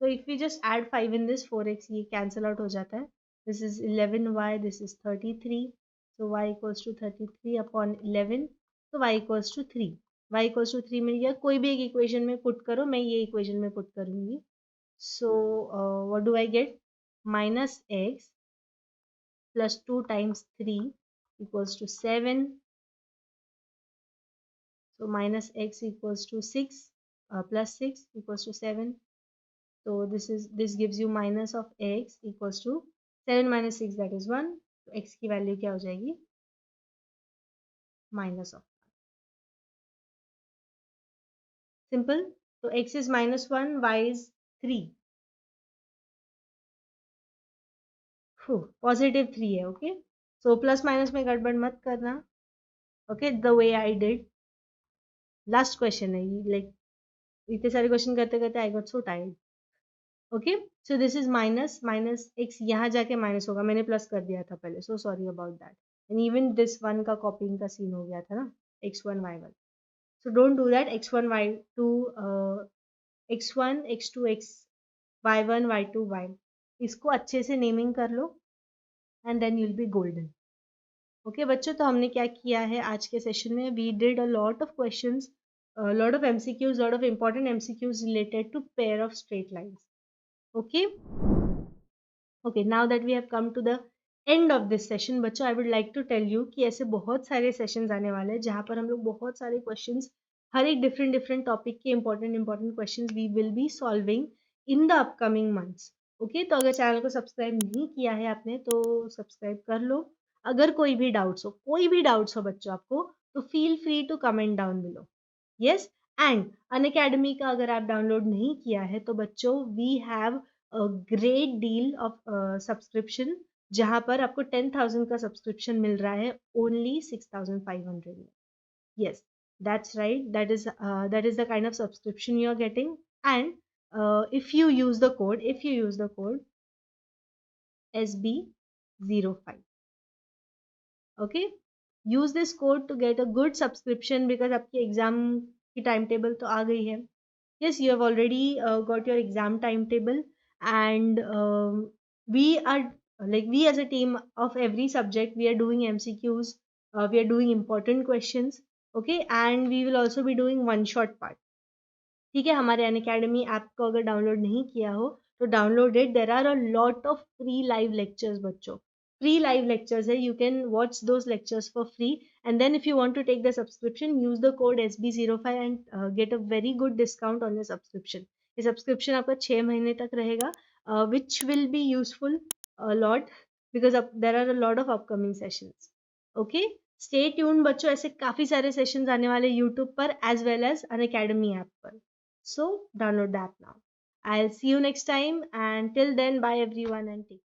So if we just add 5 in this 4x, ये cancel out हो जाता है, this is 11y, this is 33, so y equals to 33 upon 11, so y equals to 3। y equals to 3 मिल गया, कोई भी एक equation में put करो, मैं ये इक्वेशन में पुट करूंगी। So what do I get, minus x plus 2 times 3 equals to 7, so minus x equals to 6 plus 6 equals to 7। So this gives you minus of x equals to 7 minus 6, that is 1। तो x की value क्या हो जाएगी, minus of, simple. तो x is -1, y is 3, positive 3 है। Okay, so plus minus में गड़बड़ मत करना। Okay, the way I did, last question है ये, लाइक इतने सारे क्वेश्चन करते करते I got so tired. Okay, so this is minus minus x, यहाँ जाके माइनस होगा, मैंने प्लस कर दिया था पहले, so sorry about that. And even this one का कॉपिंग का सीन हो गया था ना, x1 y1, so don't do that, x1 y2 x1 x2 x y1 y2 y, इसको अच्छे से नेमिंग कर लो and then you'll be golden. Okay बच्चों, तो हमने क्या किया है आज के सेशन में, we did a lot of questions, lot of MCQs, lot of important MCQs related to pair of straight lines. Okay okay, now that we have come to the end of this session बच्चों, I would like to tell you कि ऐसे बहुत सारे sessions आने वाले हैं जहाँ पर हम लोग बहुत सारे क्वेश्चंस, हर एक डिफरेंट डिफरेंट टॉपिक के important questions we will be solving in the upcoming months. Okay, तो अगर चैनल को सब्सक्राइब नहीं किया है आपने तो सब्सक्राइब कर लो। अगर कोई भी डाउट्स हो, कोई भी डाउट्स हो बच्चों आपको, तो feel free to comment down below. Yes, and Unacademy का अगर आप डाउनलोड नहीं किया है तो बच्चों we have a great deal of subscription, जहां पर आपको 10,000 का सब्सक्रिप्शन मिल रहा है ओनली 6,500 में। yes, that's right, that is the kind of subscription you are getting। and if you use the code SB05, okay, use this code to get a good subscription because आपकी exam की time table तो आ गई है। yes, you have already got your exam timetable, and we are, like, we as a team of every subject, we are doing MCQs, we are doing important questions, okay, and we will also be doing one shot part। ठीक है, हमारे Unacademy app को अगर download नहीं किया हो तो download it. There are a lot of free live lectures बच्चों. फ्री लाइव लेक्चर्स है. You can watch those lectures for free. And then if you want to take the subscription, use the code SB05 and get a very good discount on your subscription. ये subscription आपका 6 महीने तक रहेगा, which will be useful a lot because there are a lot of upcoming sessions. Okay, stay tuned बच्चों. ऐसे काफी सारे sessions आने वाले YouTube पर as well as Unacademy app पर. So download the app now. I'll see you next time, and till then, bye everyone and take care.